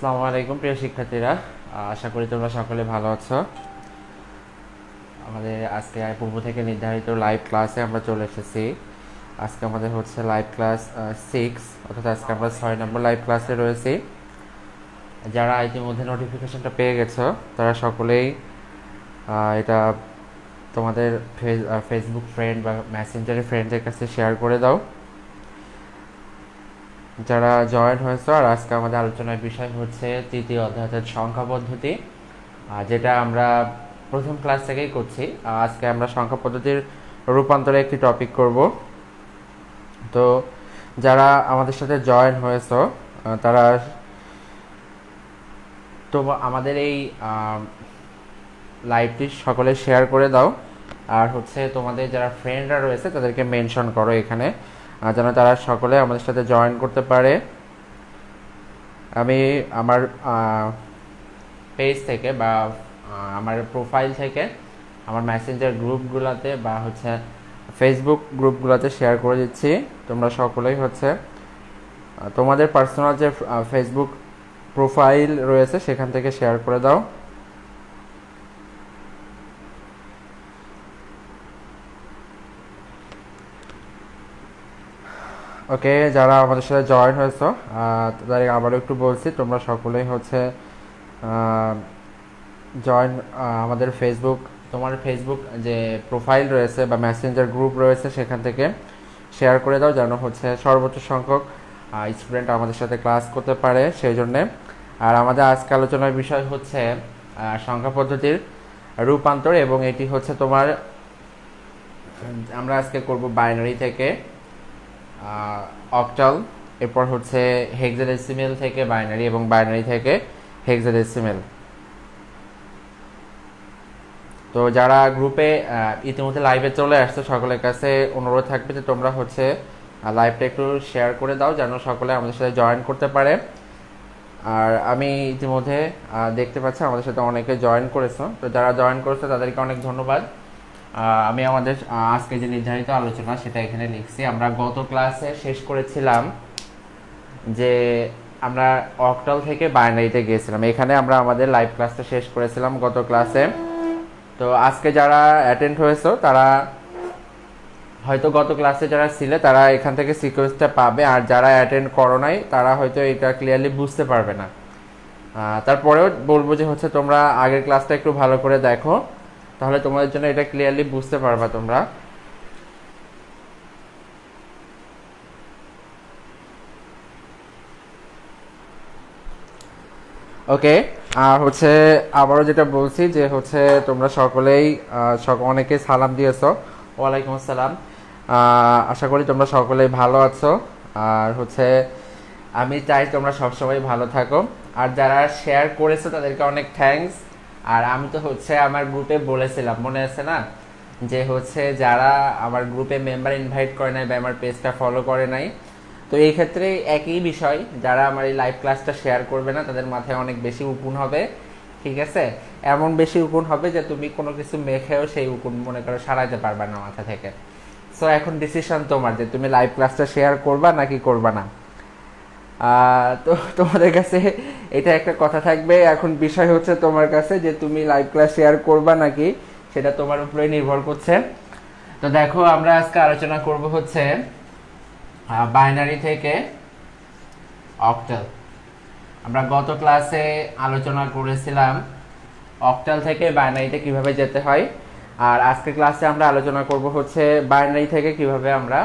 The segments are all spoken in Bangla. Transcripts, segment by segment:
আসসালামু আলাইকুম প্রিয় শিক্ষার্থীরা, আশা করি তোমরা সকলে ভালো আছো। আমাদের আজকে পূর্ব থেকে নির্ধারিত লাইভ ক্লাসে আমরা চলে এসেছি। আজকে আমাদের হচ্ছে লাইভ ক্লাস 6, অর্থাৎ আজকে আমরা 6 নম্বর লাইভ ক্লাসে রয়েছি। যারা ইতিমধ্যে নোটিফিকেশনটা পেয়ে গেছো তারা সকলেই এটা তোমাদের ফেসবুক ফ্রেন্ড বা মেসেঞ্জারের ফ্রেন্ডদের কাছে শেয়ার করে দাও। যারা জয়েন হয়েছে, আর আজকে আমাদের আলোচনার বিষয় হচ্ছে তৃতীয় অধ্যায় অর্থাৎ সংখ্যা পদ্ধতি, যেটা আমরা প্রথম ক্লাস থেকেই করছি। আজকে আমরা সংখ্যা পদ্ধতির রূপান্তরে একটি টপিক করব। তো যারা আমাদের সাথে জয়েন হয়েছে তারা তো আমাদের এই লাইভটি সকলে শেয়ার করে দাও, আর হচ্ছে তোমাদের যারা ফ্রেন্ডরা রয়েছে তাদেরকে মেনশন করো এখানে, যেন তারা সকলে আমাদের সাথে জয়েন করতে পারে। আমি আমার পেজ থেকে বা আমার প্রোফাইল থেকে আমার মেসেঞ্জার গ্রুপগুলোতে বা হচ্ছে ফেসবুক গ্রুপগুলোতে শেয়ার করে দিচ্ছি। তোমরা সকলেই হচ্ছে তোমাদের পার্সোনাল যে ফেসবুক প্রোফাইল রয়েছে সেখান থেকে শেয়ার করে দাও। ওকে, যারা আমাদের সাথে জয়েন হয়েছ তাদের আবারও একটু বলছি, তোমরা সকলেই হচ্ছে জয়েন আমাদের তোমার ফেসবুক যে প্রোফাইল রয়েছে বা মেসেঞ্জার গ্রুপ রয়েছে সেখান থেকে শেয়ার করে দাও, যেন হচ্ছে সর্বোচ্চ সংখ্যক স্টুডেন্ট আমাদের সাথে ক্লাস করতে পারে সেই জন্যে। আর আমাদের আজকে আলোচনার বিষয় হচ্ছে সংখ্যা পদ্ধতির রূপান্তর, এবং এটি হচ্ছে তোমার আমরা আজকে করব বাইনারি থেকে অক্টাল, এরপর হচ্ছে হেক্সাডেসিমেল থেকে বাইনারি, এবং বাইনারি থেকে হেক্সাডেসিমেল। তো যারা গ্রুপে ইতিমধ্যে লাইভে চলে আসছে সকলের কাছে অনুরোধ থাকবে যে তোমরা হচ্ছে লাইভটা একটু শেয়ার করে দাও, যেন সকলে আমাদের সাথে জয়েন করতে পারে। আর আমি ইতিমধ্যে দেখতে পাচ্ছি আমাদের সাথে অনেকে জয়েন করেছো, তো যারা জয়েন করেছে তাদেরকে অনেক ধন্যবাদ। আমি আমাদের আজকে যে নির্ধারিত আলোচনা সেটা এখানে লিখছি। আমরা গত ক্লাসে শেষ করেছিলাম যে আমরা অক্টাল থেকে বাইনারিতে গিয়েছিলাম, এখানে আমরা আমাদের লাইভ ক্লাসটা শেষ করেছিলাম গত ক্লাসে। তো আজকে যারা অ্যাটেন্ড হয়েছো তারা হয়তো গত ক্লাসে যারা ছিলে তারা এখান থেকে সিকোয়েন্সটা পাবে, আর যারা অ্যাটেন্ড করো নাই তারা হয়তো এটা ক্লিয়ারলি বুঝতে পারবে না। তারপরেও বলবো যে হচ্ছে তোমরা আগের ক্লাসটা একটু ভালো করে দেখো, তাহলে তোমাদের জন্য এটা ক্লিয়ারলি বুঝতে পারবা তোমরা। ওকে, আর হচ্ছে আবারও যেটা বলছি যে হচ্ছে তোমরা সকলেই অনেকে সালাম দিয়েছো। ওয়ালাইকুম আসসালাম। আশা করি তোমরা সকলেই ভালো আছো, আর হচ্ছে আমি চাই তোমরা সবসময় ভালো থাকো। আর যারা শেয়ার করেছো তাদেরকে অনেক থ্যাঙ্কস। আর আমি তো হচ্ছে আমার গ্রুপে বলেছিলাম, মনে আছে না, যে হচ্ছে যারা আমার গ্রুপে মেম্বার ইনভাইট করে নাই বা আমার পেজটা ফলো করে নাই, তো এই ক্ষেত্রে একই বিষয়, যারা আমার এই লাইভ ক্লাসটা শেয়ার করবে না তাদের মাথায় অনেক বেশি উকুন হবে, ঠিক আছে? এমন বেশি উকুন হবে যে তুমি কোনো কিছু মেখেও সেই উকুন মনে করো সারাইতে পারবে না মাথা থেকে। সো এখন ডিসিশন তোমার যে তুমি লাইভ ক্লাসটা শেয়ার করবা নাকি করবা না। তো তোমাদের কাছে এটা একটা কথা থাকবে, এখন বিষয় হচ্ছে তোমার কাছে যে তুমি লাইভ ক্লাস শেয়ার করবা নাকি, সেটা তোমার উপরে নির্ভর করছে। তো দেখো, আমরা আজকে আলোচনা করব হচ্ছে বাইনারি থেকে অক্টাল। আমরা গত ক্লাসে আলোচনা করেছিলাম অক্টাল থেকে বাইনারিতে কিভাবে যেতে হয়, আর আজকে ক্লাসে আমরা আলোচনা করব হচ্ছে বাইনারি থেকে কিভাবে আমরা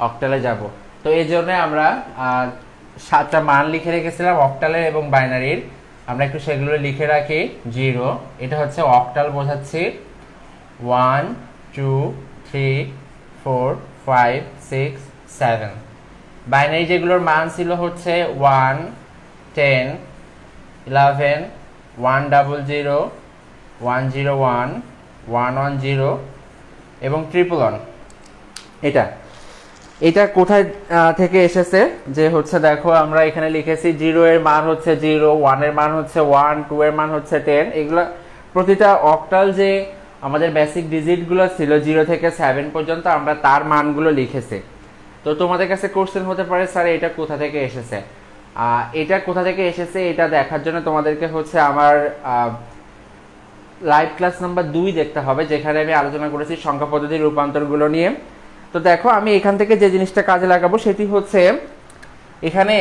অক্টালে যাব। তো এই জন্য আমরা 7টা মান লিখে রেখেছিলাম অক্টালের এবং বাইনারির, আমরা একটু সেগুলো লিখে রাখি। 0 এটা হচ্ছে অক্টাল বোঝাচ্ছি, 1 2 3 4 5 6 7। বাইনারি যেগুলোর মান ছিল হচ্ছে 1 10 11 100 101 110 এবং 111। এটা কোথায় থেকে এসেছে যে হচ্ছে দেখো আমরা এখানে লিখেছি 0 এর মান হচ্ছে 0, 1 এর মান হচ্ছে 1, 2 এর মান হচ্ছে 10। এগুলো প্রতিটা অক্টাল যে আমাদের বেসিক ডিজিটগুলো ছিল 0 থেকে 7 পর্যন্ত আমরা তার মানগুলো লিখেছি। তো তোমাদের কাছে কোশ্চেন হতে পারে স্যার এটা কোথা থেকে এসেছে। এটা কোথা থেকে এসেছে এটা দেখার জন্য তোমাদেরকে হচ্ছে আমার লাইভ ক্লাস নাম্বার 2 দেখতে হবে, যেখানে আমি আলোচনা করেছি সংখ্যা পদ্ধতির রূপান্তরগুলো নিয়ে। তো দেখো আমি এখান থেকে যে জিনিসটা কাজে লাগাবো সেটি হচ্ছে এখানে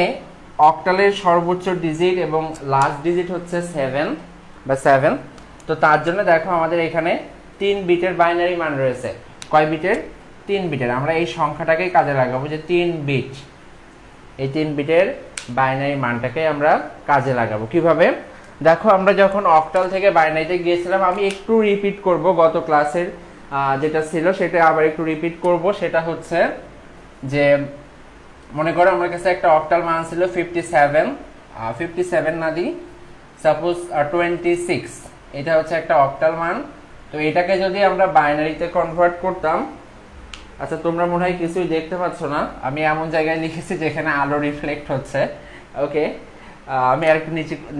অক্টালের সর্বোচ্চ ডিজিট এবং লাস্ট ডিজিট হচ্ছে 7। তো তার জন্য দেখো আমাদের এখানে 3 বিটের বাইনারি মান রয়েছে। কয় বিটের? 3 বিটের। আমরা এই সংখ্যাটাকেই কাজে লাগাবো যে 3 বিট, এই 3 বিটের বাইনারি মানটাকে আমরা কাজে লাগাবো। কিভাবে? দেখো আমরা যখন অক্টাল থেকে বাইনারিতে গিয়েছিলাম, আমি একটু রিপিট করব গত ক্লাসের যেটা ছিল সেটা আবার একটু রিপিট করব। সেটা হচ্ছে যে মনে করো আমার কাছে একটা অক্টাল মান ছিল 57 না দিই, সাপোজ 26, এটা হচ্ছে একটা অক্টাল মান। তো এটাকে যদি আমরা বাইনারিতে কনভার্ট করতাম, আচ্ছা তোমরা মনে হয় কিছুই দেখতে পাচ্ছ না, আমি এমন জায়গায় লিখেছি যেখানে আলো রিফ্লেক্ট হচ্ছে। ওকে, আমি আর একটু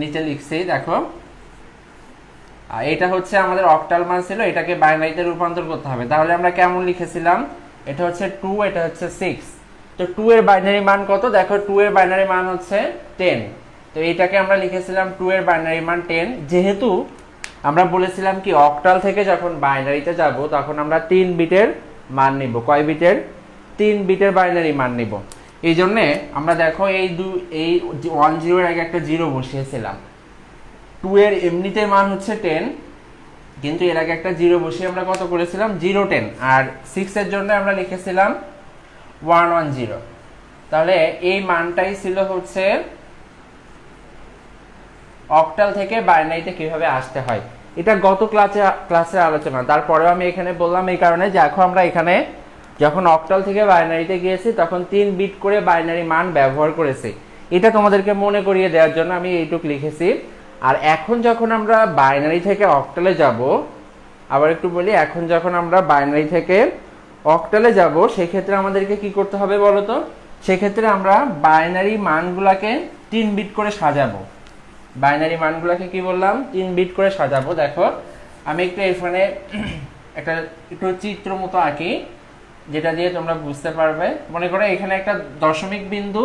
নিচে লিখছি, দেখো এটা হচ্ছে আমাদের অক্টাল মান ছিল, এটাকে বাইনারিতে রূপান্তর করতে হবে। তাহলে আমরা কেমন লিখেছিলাম? এটা হচ্ছে 2, এটা হচ্ছে 6। তো 2 এর বাইনারি মান কত? দেখো 2 এর বাইনারি মান হচ্ছে 10। তো এটাকে আমরা লিখেছিলাম 2 এর বাইনারি মান 10। যেহেতু আমরা বলেছিলাম কি অক্টাল থেকে যখন বাইনারিতে যাব তখন আমরা 3 বিটের মান নিব। কয় বিটের? 3 বিটের বাইনারি মান নিব। এই জন্যে আমরা দেখো এই 10 এর আগে একটা 0 বসিয়েছিলাম। 2 এর এমনিতে মান হচ্ছে 10, কিন্তু এর আগে একটা 0 বসিয়ে আমরা কত করেছিলাম? 0 10। আর 6 এর জন্য আমরা লিখেছিলাম 110। তাহলে এই মানটাই ছিল হচ্ছে অক্টাল থেকে বাইনারিতে কিভাবে আসতে হয়। এটা গত ক্লাসে আলোচনা, তারপরেও আমি এখানে বললাম এই কারণে যে এখন আমরা এখানে যখন অক্টাল থেকে বাইনারিতে গিয়েছি তখন 3 বিট করে বাইনারি মান ব্যবহার করেছি। এটা তোমাদেরকে মনে করিয়ে দেওয়ার জন্য আমি এইটুক লিখেছি। আর এখন যখন আমরা বাইনারি থেকে অক্টালে যাব, আবার একটু বলি, এখন যখন আমরা বাইনারি থেকে অক্টালে যাব সেক্ষেত্রে আমাদেরকে কি করতে হবে বলো তো? সেক্ষেত্রে আমরা বাইনারি মানগুলাকে 3 বিট করে সাজাবো। বাইনারি মানগুলোকে কি বললাম? 3 বিট করে সাজাবো। দেখো আমি একটু এখানে একটু চিত্র মতো আঁকি, যেটা দিয়ে তোমরা বুঝতে পারবে। মনে করো এখানে একটা দশমিক বিন্দু,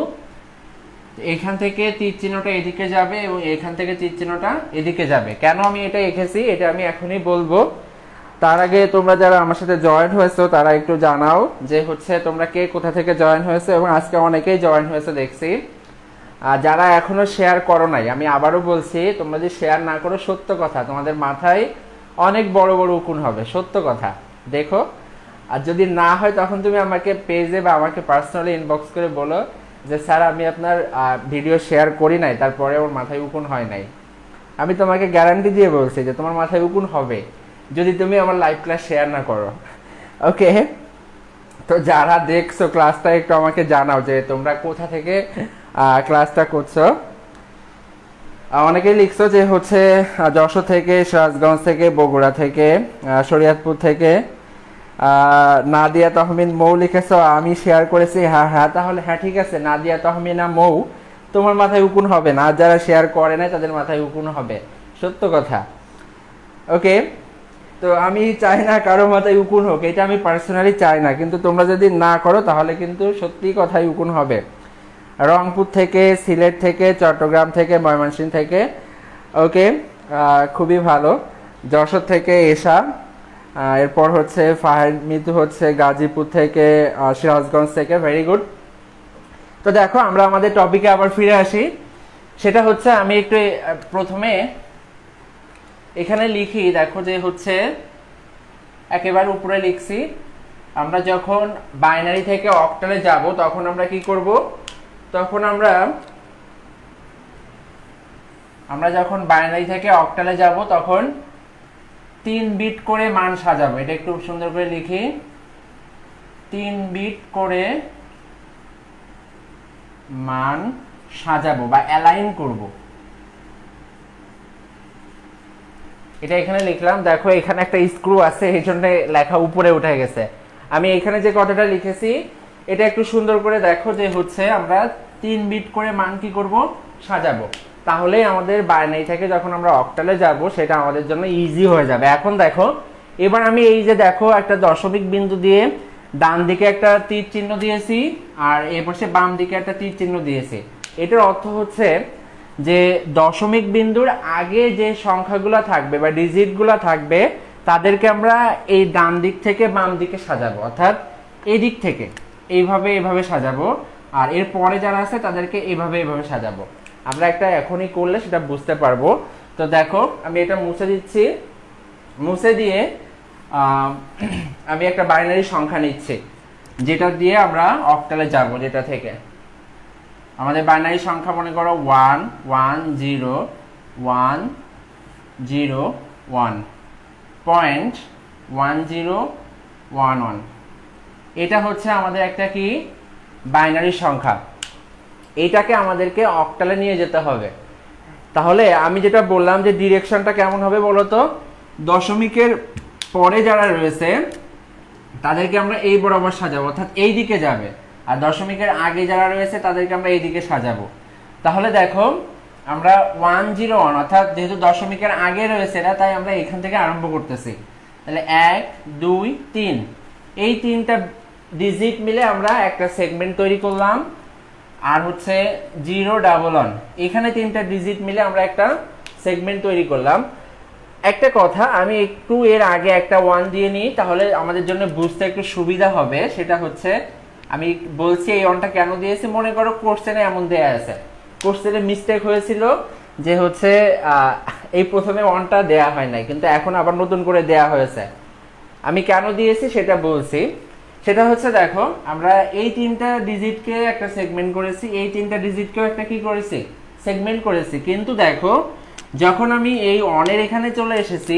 এখান থেকে তীর চিহ্নটা এদিকে যাবে এবং এখান থেকে তীর চিহ্নটা এদিকে যাবে। কেন আমি এটা এঁকেছি এটা আমি এখনই বলবো। তার আগে তোমরা যারা আমার সাথে জয়েন হয়েছো তারা একটু জানাও যে হচ্ছে তোমরা কে কোথা থেকে জয়েন হয়েছো, এবং আজকে অনেকেই জয়েন হয়েছে দেখছি। আর যারা এখনো শেয়ার করো নাই, আমি আবারও বলছি, তোমরা যদি শেয়ার না করো, সত্য কথা তোমাদের মাথায় অনেক বড় বড় উকুন হবে, সত্য কথা। দেখো, আর যদি না হয় তখন তুমি আমাকে পেজে বা আমাকে পার্সোনালি ইনবক্স করে বলো যে স্যার আমি আপনার ভিডিও শেয়ার করি নাই, তারপরে আমার মাথায় উকুন হয় নাই। আমি তোমাকে গ্যারান্টি দিয়ে বলছি যে তোমার মাথায় উকুন হবে যদি তুমি আমার লাইভ ক্লাস শেয়ার না করো। ওকে, তো যারা দেখছো ক্লাসটা একটু আমাকে জানাও যে তোমরা কোথা থেকে ক্লাসটা করছো। অনেকেই লিখছো যে হচ্ছে যশোর থেকে, সিরাজগঞ্জ থেকে, বগুড়া থেকে, শরীয়তপুর থেকে। নাদিয়া তহমিন মৌ লিখেছো, আমি শেয়ার করেছি। হ্যাঁ, তাহলে হ্যাঁ ঠিক আছে, নাদিয়া তহমিনা মৌ, তোমার মাথায় উকুন হবে না। যারা শেয়ার করে না তাদের মাথায় উকুন হবে, সত্য কথা। ওকে, তো আমি চাই না কারো মাথায় উকুন হোক, এটা আমি পার্সোনালি চাই না, কিন্তু তোমরা যদি না করো তাহলে কিন্তু সত্যি কথাই উকুন হবে। রংপুর থেকে, সিলেট থেকে, চট্টগ্রাম থেকে, ময়মনসিংহ থেকে। ওকে, খুবই ভালো। যশোর থেকে এশা, এরপর হচ্ছে ফাহিদ মিতু হচ্ছে গাজীপুর থেকে, সিরাজগঞ্জ থেকে। Very good. তো দেখো আমরা আমাদের টপিকে আবার ফিরে আসি। সেটা হচ্ছে আমি একটু প্রথমে এখানে লিখি, দেখো যে হচ্ছে একেবারে উপরে লিখছি, আমরা যখন বাইনারি থেকে অক্টালে যাব তখন আমরা কি করব? তখন আমরা যখন বাইনারি থেকে অক্টালে যাব তখন 3 বিট করে মান সাজাবো। এটা একটু সুন্দর করে লিখি, 3 বিট করে মান সাজাবো বা অ্যালাইন করব। এটা এখানে লিখলাম। দেখো এখানে একটা স্ক্রু আছে, এই জন্য লেখা উপরে উঠে গেছে। আমি এখানে যে কথাটা লিখেছি এটা একটু সুন্দর করে দেখো যে হচ্ছে আমরা 3 বিট করে মান কি করব? সাজাবো। তাহলে আমাদের বাইনারি থেকে যখন আমরা অক্টালে যাব সেটা আমাদের জন্য ইজি হয়ে যাবে। এখন দেখো, এবার আমি এই যে দেখো একটা দশমিক বিন্দু দিয়ে ডান দিকে একটা তীর চিহ্ন দিয়েছি আর এর পাশে বাম দিকে একটা তীর চিহ্ন দিয়েছি। এটার অর্থ হচ্ছে যে দশমিক বিন্দুর আগে যে সংখ্যাগুলো থাকবে বা ডিজিটগুলো থাকবে তাদেরকে আমরা এই ডান দিক থেকে বাম দিকে সাজাবো, অর্থাৎ এই দিক থেকে এইভাবে সাজাবো, আর এর পরে যারা আছে তাদেরকে এইভাবে সাজাবো। আমরা একটা এখনই করলে সেটা বুঝতে পারবো। তো দেখো আমি এটা মুছে দিচ্ছি, মুছে দিয়ে আমি একটা বাইনারি সংখ্যা নিচ্ছি যেটা দিয়ে আমরা অক্টালে যাব। যেটা থেকে আমাদের বাইনারি সংখ্যা মনে করো 1 1 0 1 0 1 পয়েন্ট 1011। এটা হচ্ছে আমাদের একটা কি বাইনারি সংখ্যা, এইটাকে আমাদেরকে অক্টালে নিয়ে যেতে হবে। তাহলে আমি যেটা বললাম যে ডিরেকশনটা কেমন হবে বলতো, দশমিকের পরে যারা রয়েছে তাদেরকে আমরা এই বরাবর সাজাবো, অর্থাৎ এই দিকে যাবে, আর দশমিকের আগে যারা রয়েছে তাদেরকে আমরা এই দিকে সাজাবো। তাহলে দেখো আমরা 101 অর্থাৎ যেহেতু দশমিকের আগে রয়েছে না, তাই আমরা এখান থেকে আরম্ভ করতেছি। তাহলে 1 2 3 এই তিনটা ডিজিট মিলে আমরা একটা সেগমেন্ট তৈরি করলাম। আর হচ্ছে 011 এখানে তিনটা ডিজিট মিলে আমরা একটা সেগমেন্ট তৈরি করলাম। একটা কথা আমি একটু এর আগে একটা 1 দিয়ে নিই, তাহলে আমাদের জন্য বুঝতে একটু সুবিধা হবে। সেটা হচ্ছে আমি বলছি এই 1টা কেন দিয়েছি, মনে করো কোশ্চেনে এমন দেয়া আছে, কোশ্চেনে মিস্টেক হয়েছিল যে হচ্ছে এই প্রথমে 1টা দেয়া হয় নাই, কিন্তু এখন আবার নতুন করে দেয়া হয়েছে। আমি কেন দিয়েছি সেটা বলছি। সেটা হচ্ছে দেখো আমরা এই তিনটা ডিজিটকে একটা সেগমেন্ট করেছি, এই তিনটা ডিজিটকেও একটা কি করেছি সেগমেন্ট করেছি, কিন্তু দেখো যখন আমি এই অনের এখানে চলে এসেছি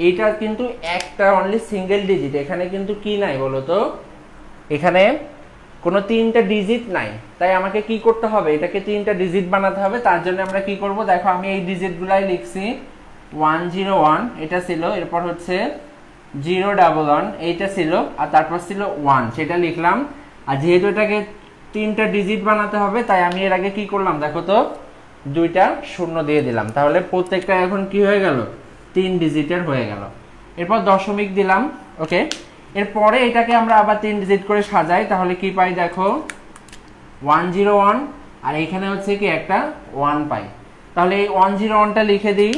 এইটা কিন্তু একটা অনলি সিঙ্গেল ডিজিট, এখানে কিন্তু কি নাই বলতো, এখানে কোনো তিনটা ডিজিট নাই। তাই আমাকে কি করতে হবে, এটাকে তিনটা ডিজিট বানাতে হবে। তার জন্য আমরা কি করব, দেখো আমি এই ডিজিটগুলাই লিখছি 101 এটা ছিল, এরপর হচ্ছে 011 এইটা ছিল, আর তারপর ছিল 1 সেটা লিখলাম। আর যেহেতু এটাকে তিনটা ডিজিট বানাতে হবে তাই আমি এর আগে কি করলাম দেখো তো, দুইটা শূন্য দিয়ে দিলাম। তাহলে প্রত্যেকটা এখন কি হয়ে গেল, 3 ডিজিটের হয়ে গেল। এরপর দশমিক দিলাম, ওকে। এরপরে এটাকে আমরা আবার 3 ডিজিট করে সাজাই, তাহলে কি পাই দেখো 101, আর এখানে হচ্ছে কি একটা 1 পাই। তাহলে এই 101টা লিখে দিই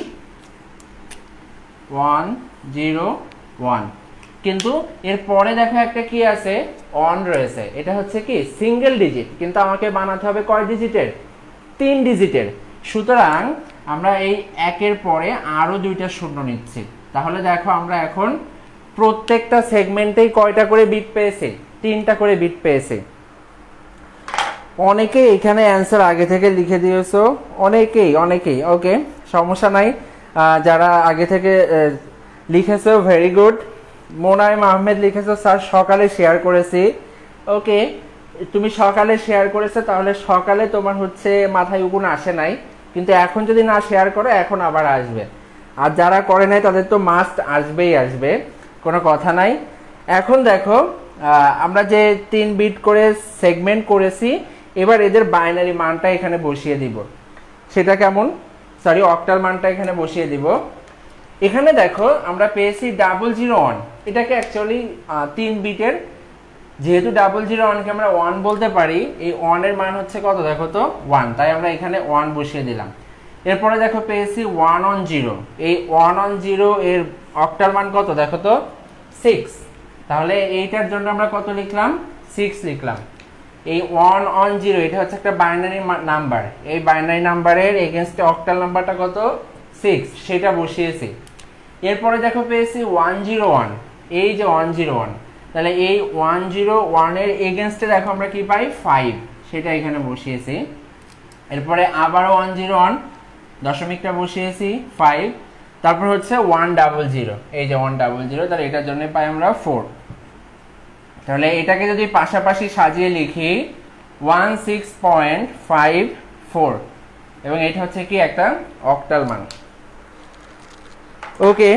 101, কিন্তু এরপরে দেখো একটা কি আছে অন রয়েছে, এটা হচ্ছে কি সিঙ্গেল ডিজিট, কিন্তু আমাকে বানাতে হবে কয় ডিজিটের, 3 ডিজিটের। সুতরাং আমরা এই একের পরে আরো দুইটা শূন্য নিচ্ছি। তাহলে দেখো আমরা এখন প্রত্যেকটা সেগমেন্টেই কয়টা করে বিট পেয়েছি, 3টা করে বিট পেয়েছি। অনেকে এখানে অ্যান্সার আগে থেকে লিখে দিয়েছো, অনেকেই ওকে সমস্যা নাই। যারা আগে থেকে লিখেছো ভেরি গুড। মোনায়েম আহমেদ লিখেছো স্যার সকালে শেয়ার করেছি, ওকে তুমি সকালে শেয়ার করেছো, তাহলে সকালে তোমার হচ্ছে মাথায় উকুন আসে নাই, কিন্তু এখন যদি না শেয়ার করো এখন আবার আসবে। আর যারা করে নাই তাদের তো মাস্ট আসবে, কোনো কথা নাই। এখন দেখো আমরা যে 3 বিট করে সেগমেন্ট করেছি, এবার এদের বাইনারি মানটা এখানে বসিয়ে দিব। সেটা কেমন, সরি অক্টাল মানটা এখানে বসিয়ে দিব। এখানে দেখো আমরা পেয়েছি 001, এটাকে অ্যাকচুয়ালি 3 বিটের, যেহেতু 001কে আমরা 1 বলতে পারি, এই 1 এর মান হচ্ছে কত দেখো তো 1, তাই আমরা এখানে 1 বসিয়ে দিলাম। এরপরে দেখো পেয়েছি 110, এই 110 এর অক্টাল মান কত দেখো তো 6, তাহলে এইটার জন্য আমরা কত লিখলাম 6 লিখলাম। এই 110 এটা হচ্ছে একটা বাইনারি নাম্বার, এই বাইনারি নাম্বারের এগেইনস্টে অক্টাল নাম্বারটা কত 6, সেটা বসিয়েছি। এরপরে দেখো পেয়েছি 101, এই যে 101, তাহলে এই 101 এর এগেইনস্টে দেখো আমরা কি পাই 5, সেটা এখানে বসিয়েছি। এরপরে আবারও 101 দশমিকটা বসিয়েছি 5, তারপর হচ্ছে 100, এই যে 100, তাহলে এটার জন্য পাই আমরা 4। তাহলে এটাকে যদি পাশাপাশি সাজিয়ে লিখি 16.54, এবং এটা হচ্ছে কি একটা অক্টাল মান। ওকে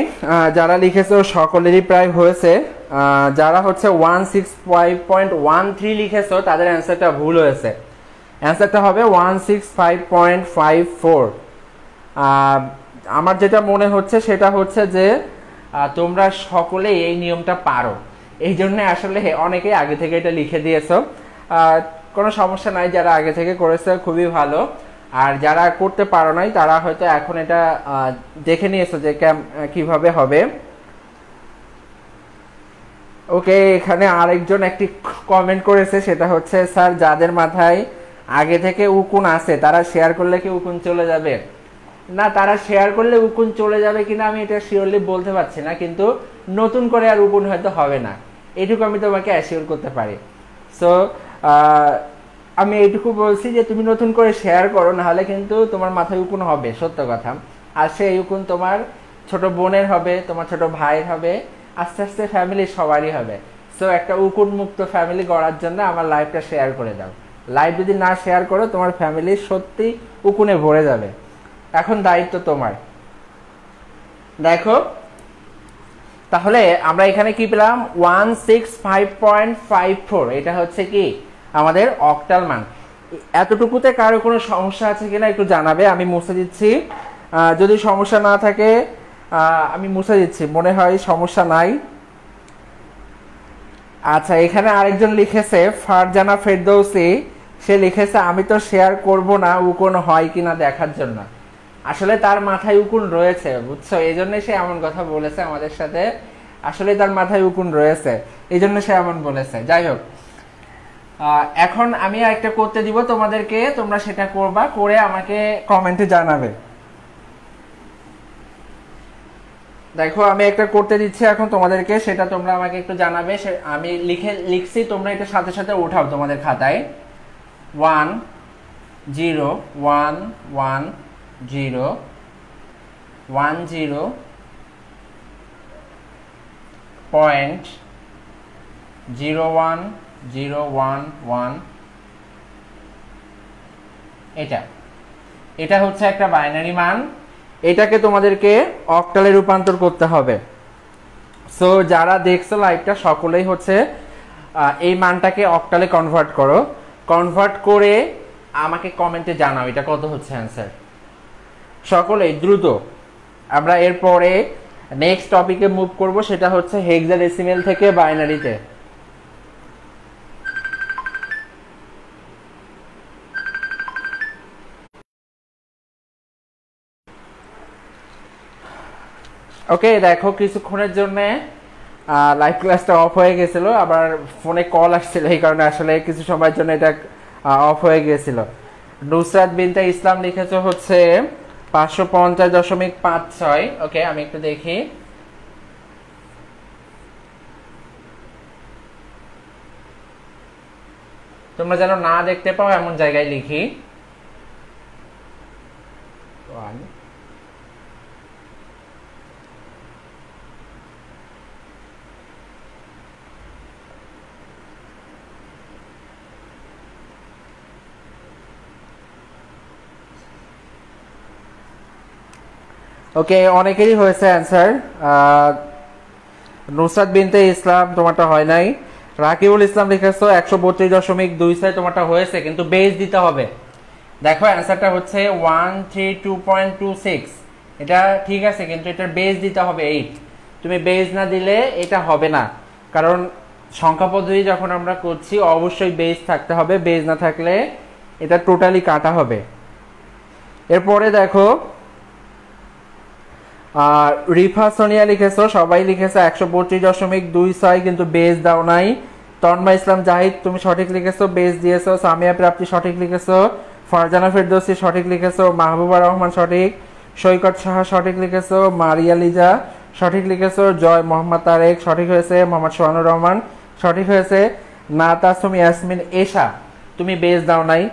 যারা লিখেছো সকলেরই প্রায় হয়েছে, যারা হচ্ছে 165.13 লিখেছো তাদের অ্যান্সারটা ভুল হয়েছে, অ্যান্সারটা হবে 165.54। আমার যেটা মনে হচ্ছে সেটা হচ্ছে যে তোমরা সকলে এই নিয়মটা পারো, এই জন্য আসলে অনেকেই আগে থেকে এটা লিখে দিয়েছো। কোনো সমস্যা নাই, যারা আগে থেকে করেছে খুবই ভালো, আর যারা করতে পারো নাই তারা হয়তো এখন এটা দেখে নিয়েছো যে কিভাবে হবে। ওকে, এখানে আরেকজন একটি কমেন্ট করেছে, সেটা হচ্ছে স্যার যাদের মাথায় আগে থেকে উকুন আছে তারা শেয়ার করলে কি উকুন চলে যাবে? না, তারা শেয়ার করলে উকুন চলে যাবে কিনা আমি এটা শিওরলি বলতে পারছি না, কিন্তু নতুন করে আর উকুন হয়তো হবে না, এটুকু আমি তোমাকে অ্যাসিওর করতে পারি। সো আমি এইটুকু বলছি যে তুমি নতুন করে শেয়ার করো, নাহলে কিন্তু তোমার মাথায় উকুন হবে, সত্য কথা। আর সেই উকুন তোমার ছোট বোনের হবে, তোমার ছোট ভাইয়ের হবে, আস্তে আস্তে ফ্যামিলি সবারই হবে। সো একটা উকুন মুক্ত ফ্যামিলি গড়ার জন্য আমার লাইভটা শেয়ার করে দাও। লাইভ যদি না শেয়ার করো তোমার ফ্যামিলি সত্যি উকুনে ভরে যাবে। এখন দায়িত্ব তোমার। দেখো তাহলে আমরা এখানে কি পেলাম, 165.54, এটা হচ্ছে কি আমাদের অক্টাল মান। এতটুকুতে কারো কোনো সমস্যা আছে কিনা একটু জানাবে, আমি মুছে দিচ্ছি। যদি সমস্যা না থাকে আমি মুছে দিচ্ছি, মনে হয় সমস্যা নাই। আচ্ছা, এখানে আরেকজন লিখেছে ফারজানা ফেরদৌসি, সে লিখেছে আমি তো শেয়ার করব না উকুন হয় কিনা দেখার জন্য। আসলে তার মাথায় উকুন রয়েছে, বুঝছো, এই জন্য সে এমন কথা বলেছে আমাদের সাথে। আসলে তার মাথায় উকুন রয়েছে, এই জন্য সে এমন বলেছে। যাই হোক, এখন আমি একটা করতে দিব তোমাদেরকে, তোমরা সেটা করবা, করে আমাকে কমেন্টে জানাবে। দেখো আমি একটা করতে দিচ্ছি এখন তোমাদেরকে, সেটা তোমরা আমাকে একটু জানাবে। আমি লিখছি, তোমরা এটা সাথে সাথে উঠাও তোমাদের খাতায়। 1 0 1 1 0 1 0 পয়েন্ট 0 1 0 1 1। এটা হচ্ছে একটা বাইনারি মান, এটাকে তোমাদেরকে অক্টালে রূপান্তর করতে হবে। সো যারা দেখছো লাইভটা সকলেই হচ্ছে এই মানটাকে অক্টালে কনভার্ট করো, কনভার্ট করে আমাকে কমেন্টে জানাও এটা কত হচ্ছে অ্যান্সার। সকলেই দ্রুত। আমরা এরপরে নেক্সট টপিকে মুভ করব, সেটা হচ্ছে হেক্সাডেসিমেল থেকে বাইনারিতে। ওকে, দেখো কিছুক্ষণের জন্য লাইভ ক্লাসটা অফ হয়ে গেছিল, আবার ফোনে কল আসছিল, এই কারণে আসলে কিছু সময়ের জন্য এটা অফ হয়ে গিয়েছিল। নুসরাত বিনতে ইসলাম লিখেছে হচ্ছে 550.56। ওকে, আমি একটু দেখি। তোমরা যেন না দেখতে পাও এমন জায়গায় লিখি। ওকে, অনেকেরই হয়েছে অ্যান্সার। নুসরাত বিনতে ইসলাম তোমারটা হয় নাই। রাকিবুল ইসলাম লিখেছো 132.26, তোমারটা হয়েছে, কিন্তু বেস দিতে হবে। দেখো অ্যান্সারটা হচ্ছে 132.26, এটা ঠিক আছে, কিন্তু এটার বেস দিতে হবে 8। তুমি বেস না দিলে এটা হবে না, কারণ সংখ্যা পদ্ধতি যখন আমরা করছি অবশ্যই বেস থাকতে হবে, বেস না থাকলে এটা টোটালি কাটা হবে। এরপরে দেখো রিফা সোনিয়া লিখেছো, সবাই লিখেছে 132.26, কিন্তু বেস দাও নাই। তন্ময় ইসলাম জাহিদ তুমি সঠিক লিখেছো, বেস দিয়েছো। সামিয়া প্রাপ্তি সঠিক লিখেছো। ফারজানা ফেরদৌসি সঠিক লিখেছো। মাহবুবা রহমান সঠিক। সৈকত সাহা সঠিক লিখেছো। মারিয়া লিজা সঠিক লিখেছো। জয় মোহাম্মদ তারেক সঠিক হয়েছে। মোহাম্মদ সোহানুর রহমান সঠিক হয়েছে। নাতাসুম ইয়াসমিন এশা তুমি বেস দাও নাই,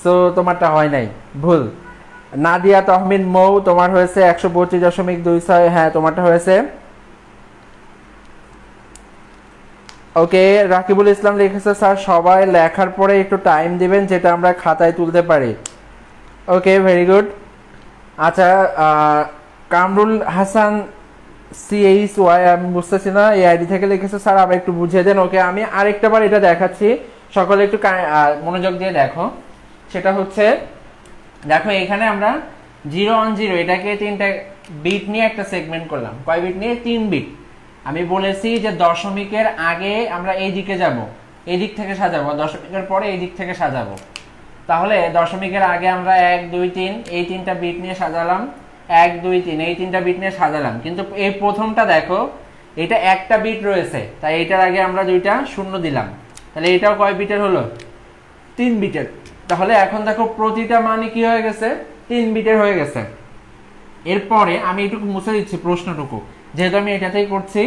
সো তোমারটা হয় নাই, ভুল। নাদিয়া তহমিন মৌ তোমার হয়েছে 132.26, হ্যাঁ তোমারটা হয়েছে। ওকে, রাকিবুল ইসলাম লিখেছে স্যার সবাই লেখার পরে একটু টাইম দিবেন যেটা আমরা খাতায় তুলতে পারি। ওকে, ভেরি গুড। আচ্ছা, কামরুল হাসান CHY আমি বুঝতেছি না, এই আইডি থেকে লিখেছে স্যার আবার একটু বুঝিয়ে দেন। ওকে, আমি আরেকটা বার এটা দেখাচ্ছি, সকলে একটু মনোযোগ দিয়ে দেখো। সেটা হচ্ছে দেখো এখানে আমরা 0 on 0 এটাকে 3টা বিট নিয়ে একটা সেগমেন্ট করলাম। কয় বিট নিয়ে? 3 বিট। আমি বলেছি যে দশমিকের আগে আমরা এই দিকে যাব, এই দিক থেকে সাজাবো, দশমিকের পরে এই দিক থেকে সাজাবো। তাহলে দশমিকের আগে আমরা 1 2 3 এই তিনটা বিট নিয়ে সাজালাম, 1 2 3 এই তিনটা বিট নিয়ে সাজালাম। কিন্তু এই প্রথমটা দেখো এটা একটা বিট রয়েছে, তাই এটার আগে আমরা দুইটা শূন্য দিলাম, তাহলে এটাও কয় বিটের হলো? 3 বিটের। তাহলে এখন দেখো প্রতিটা মানে কি হয়ে গেছে? 3 বিটের হয়ে গেছে। এরপরে আমি এটুকু মুছে দিচ্ছি প্রশ্নটুকু, যেহেতু আমি এটাতেই করছি।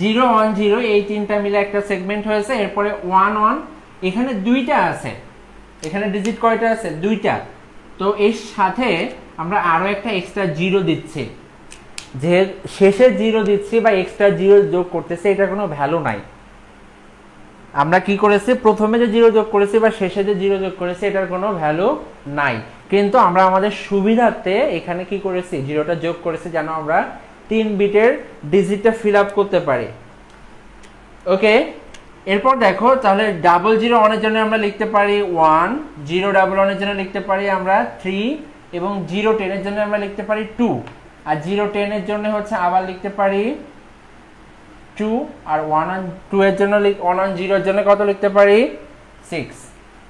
0 1 0 এই তিনটা মিলে একটা সেগমেন্ট হয়েছে। এরপরে 1 1 এখানে দুইটা আছে, এখানে ডিজিট কয়টা আছে? দুইটা। তো এর সাথে আমরা আরো একটা এক্সট্রা জিরো দিচ্ছি, যে শেষে জিরো দিচ্ছি বা এক্সট্রা জিরো যোগ করতেছি, এটা কোনো ভ্যালু নাই। আমরা কি করেছি? প্রথমে যে জিরো যোগ করেছি বা শেষে যে জিরো যোগ করেছি এটার কোনো ভ্যালু নাই, কিন্তু আমরা আমাদের সুবিধার্থে এখানে কি করেছি? জিরোটা যোগ করেছি যেন আমরা 3 বিটের ডিজিটটা ফিল আপ করতে পারি। ওকে, এরপর দেখো তাহলে 0 1 এর জন্য আমরা লিখতে পারি 1, 0 1 এর জন্য লিখতে পারি আমরা 3, এবং 0 10 এর জন্য আমরা লিখতে পারি 2, আর 0 10 এর জন্য হচ্ছে আবার লিখতে পারি 2, আর 1 2 এর জন্য 1 0 এর জন্য কত লিখতে পারি? 6।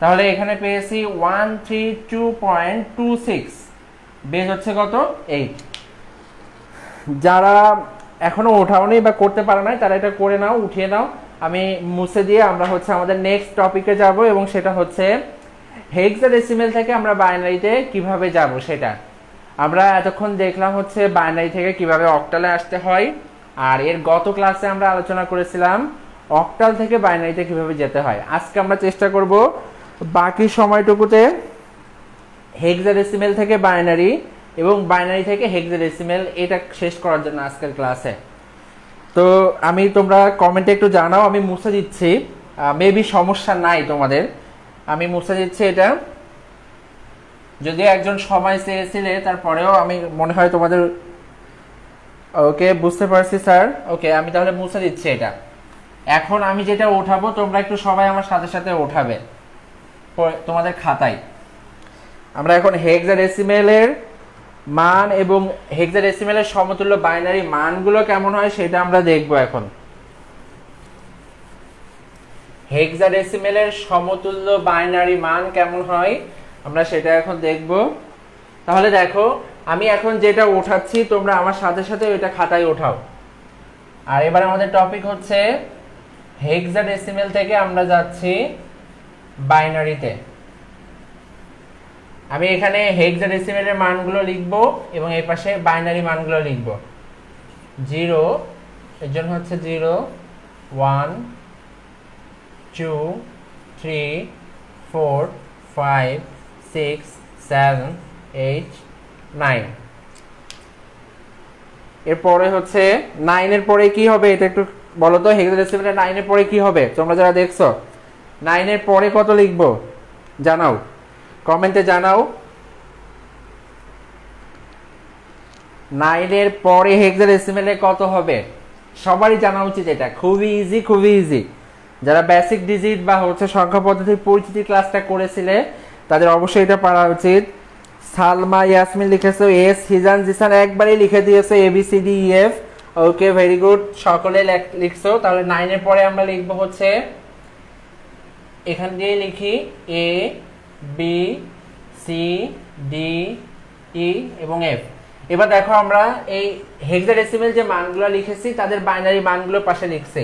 তাহলে এখানে পেয়েছি 132.26, বেস হচ্ছে কত? 8। যারা এখনো ওঠাওনি বা করতে পারে নাই তারা এটা করে নাও, উঠিয়ে নাও। আমি মুছে দিয়ে আমরা হচ্ছে আমাদের নেক্সট টপিকে যাব, এবং সেটা হচ্ছে হেক্সাডেসিমেল থেকে আমরা বাইনারিতে কিভাবে যাব সেটা। আমরা এতক্ষণ দেখলাম হচ্ছে বাইনারি থেকে কিভাবে অক্টালে আসতে হয়, আর এর গত ক্লাসে আমরা আলোচনা করেছিলাম অক্টাল থেকে বাইনারিতে কিভাবে যেতে হয়। আজকে আমরা চেষ্টা করব বাকি সময়টুকুতে হেক্সাডেসিমেল থেকে বাইনারি এবং বাইনারি থেকে হেক্সাডেসিমেল এটা শেষ করার জন্য আজকের ক্লাসে। তো আমি তোমরা কমেন্টে একটু জানাও, আমি মুছে দিচ্ছি, মেবি সমস্যা নাই তোমাদের, আমি মুছে দিচ্ছি এটা। যদিও একজন সময় চেয়েছিলে তারপরেও আমি মনে হয় তোমাদের ওকে বুঝতে পারছি স্যার। ওকে, আমি তাহলে মুছে দিচ্ছি এটা। এখন আমি যেটা উঠাবো তোমরা একটু সবাই আমার সাথে সাথে উঠাবে তোমাদের খাতায়। আমরা এখন হেক্সাডেসিমেলের মান এবং হেক্সাডেসিমেলের সমতুল্য বাইনারি মানগুলো কেমন হয় সেটা আমরা দেখব। এখন হেক্সাডেসিমেলের সমতুল্য বাইনারি মান কেমন হয় আমরা সেটা এখন দেখব। তাহলে দেখো আমি এখন যেটা উঠাচ্ছি তোমরা আমার সাথে সাথে ওইটা খাতায় ওঠাও। আর এবার আমাদের টপিক হচ্ছে হেক্সাডেসিমেল থেকে আমরা যাচ্ছি বাইনারিতে। আমি এখানে হেক্সাডেসিমেলের মানগুলো লিখব এবং এই পাশে বাইনারি মানগুলো লিখব। 0 এর জন্য হচ্ছে 0, 1 2 3 4 5 6 7 8 9। এরপরে হচ্ছে 9 এর পরে কি হবে এটা একটু বলো তো। হেক্সাডেসিমেলের 9 এর পরে কি হবে তোমরা যারা দেখছো? 9 এর পরে কত লিখবো জানাও, কমেন্টে জানাও। 9 এর পরে হেক্সাডেসিমেলে কত হবে সবারই জানা উচিত। এটা খুবই ইজি, খুবই ইজি। যারা বেসিক ডিজিট বা হচ্ছে সংখ্যা পদ্ধতির পরিচিতি ক্লাসটা করেছিলে তাদের অবশ্যই এটা পারা উচিত। সালমা ইয়াসমিন লিখেছো এস, হিজান জিসান একবারই লিখে দিয়েছো ABCDEF। ওকে, ভেরি গুড, সকলে লিখছো। তাহলে 9 এর পরে আমরা লিখবো হচ্ছে এখান দিয়ে লিখি A B C D E এবং F। এবার দেখো আমরা এই হেক্সাডেসিমেল যে মানগুলো লিখেছি তাদের বাইনারি মানগুলো পাশে লিখছি।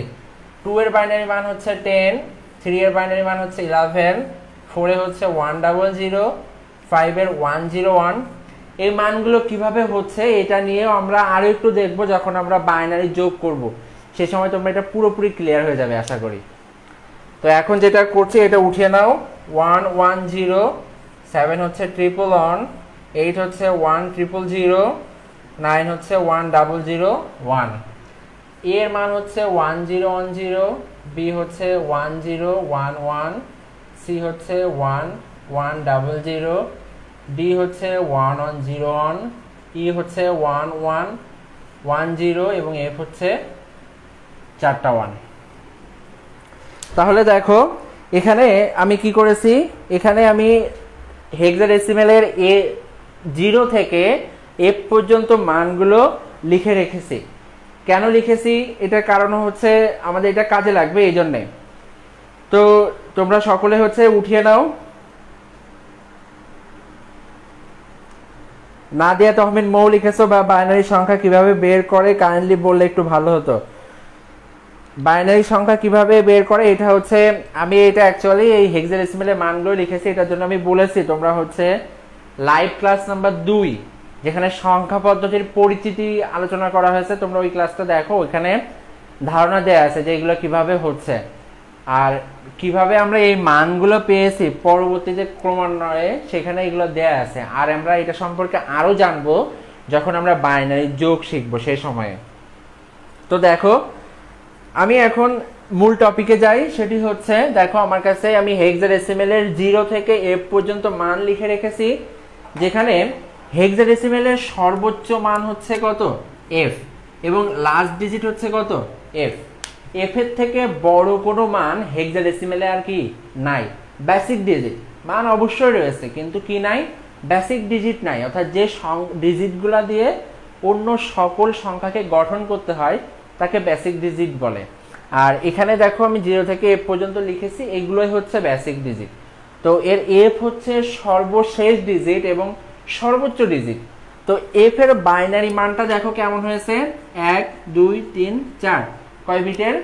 2 এর বাইনারি মান হচ্ছে 10, 3 এর বাইনারি মান হচ্ছে 11, 4 এ হচ্ছে 100, 5 এর 101। এই মানগুলো কিভাবে হচ্ছে এটা নিয়েও আমরা আরো একটু দেখব যখন আমরা বাইনারি যোগ করব, সেই সময় তোমরা এটা পুরোপুরি ক্লিয়ার হয়ে যাবে আশা করি। তো এখন যেটা করছি এটা উঠিয়ে নাও। 110, 7 হচ্ছে 111, 8 হচ্ছে 1000, 9 হচ্ছে 1001। এর মান হচ্ছে 1010, বি হচ্ছে 1011, সি হচ্ছে 1100, ডি হচ্ছে 1101, ই হচ্ছে 1110 এবং এফ হচ্ছে 4টা 1। তাহলে দেখো এখানে আমি কি করেছি, এখানে আমি হেক্সাডেসিমেলের A0 থেকে F পর্যন্ত মানগুলো লিখে রেখেছি। কেন লিখেছি এটার কারণ হচ্ছে আমাদের এটা কাজে লাগবে এই জন্যে। তো তোমরা সকলে হচ্ছে উঠিয়ে নাও। নাদিয়া তহমিন মৌ লিখেছো বা বাইনারি সংখ্যা কিভাবে বের করে কাইন্ডলি বললে একটু ভালো হতো। বাইনারি সংখ্যা কিভাবে বের করে, এটা হচ্ছে আমি এটা অ্যাকচুয়ালি এই হেক্সাডেসিমেলের মানগুলো লিখেছি, এটার জন্য আমি বলেছি তোমরা হচ্ছে লাইভ ক্লাস নাম্বার 2 যেখানে সংখ্যা পদ্ধতির পরিচিতি আলোচনা করা হয়েছে, তোমরা ওই ক্লাসটা দেখো, ওইখানে ধারণা দেয়া আছে যে এগুলো কিভাবে হচ্ছে আর কিভাবে আমরা এই মানগুলো পেয়েছি পরবর্তী যে ক্রমান্বয়ে, সেখানে এগুলো দেয়া আছে। আর আমরা এটা সম্পর্কে আরো জানবো যখন আমরা বাইনারি যোগ শিখবো সেই সময়ে। তো দেখো আমি এখন মূল টপিকে যাই, সেটি হচ্ছে দেখো আমার কাছে আমি হেক্সাডেসিমেল এর 0 থেকে f পর্যন্ত মান লিখে রেখেছি, যেখানে হেক্সাডেসিমেল এর সর্বোচ্চ মান হচ্ছে কত f এবং লাস্ট ডিজিট হচ্ছে কত f। f এর থেকে বড় কোনো মান হেক্সাডেসিমেলে আর কি নাই। বেসিক ডিজিট মান অবশ্যই রয়েছে কিন্তু কি নাই, বেসিক ডিজিট নাই, অর্থাৎ যে ডিজিটগুলো দিয়ে অন্য সকল সংখ্যাকে গঠন করতে হয় তাকে বেসিক ডিজিট বলে। আর এখানে দেখো আমি 0 থেকে f পর্যন্ত লিখেছি, এগুলোই হচ্ছে বেসিক ডিজিট। তো এর f হচ্ছে সর্বশেষ ডিজিট এবং সর্বোচ্চ ডিজিট। তো f এর বাইনারি মানটা দেখো কেমন হয়েছে, 1 2 3 4, কয় বিটের,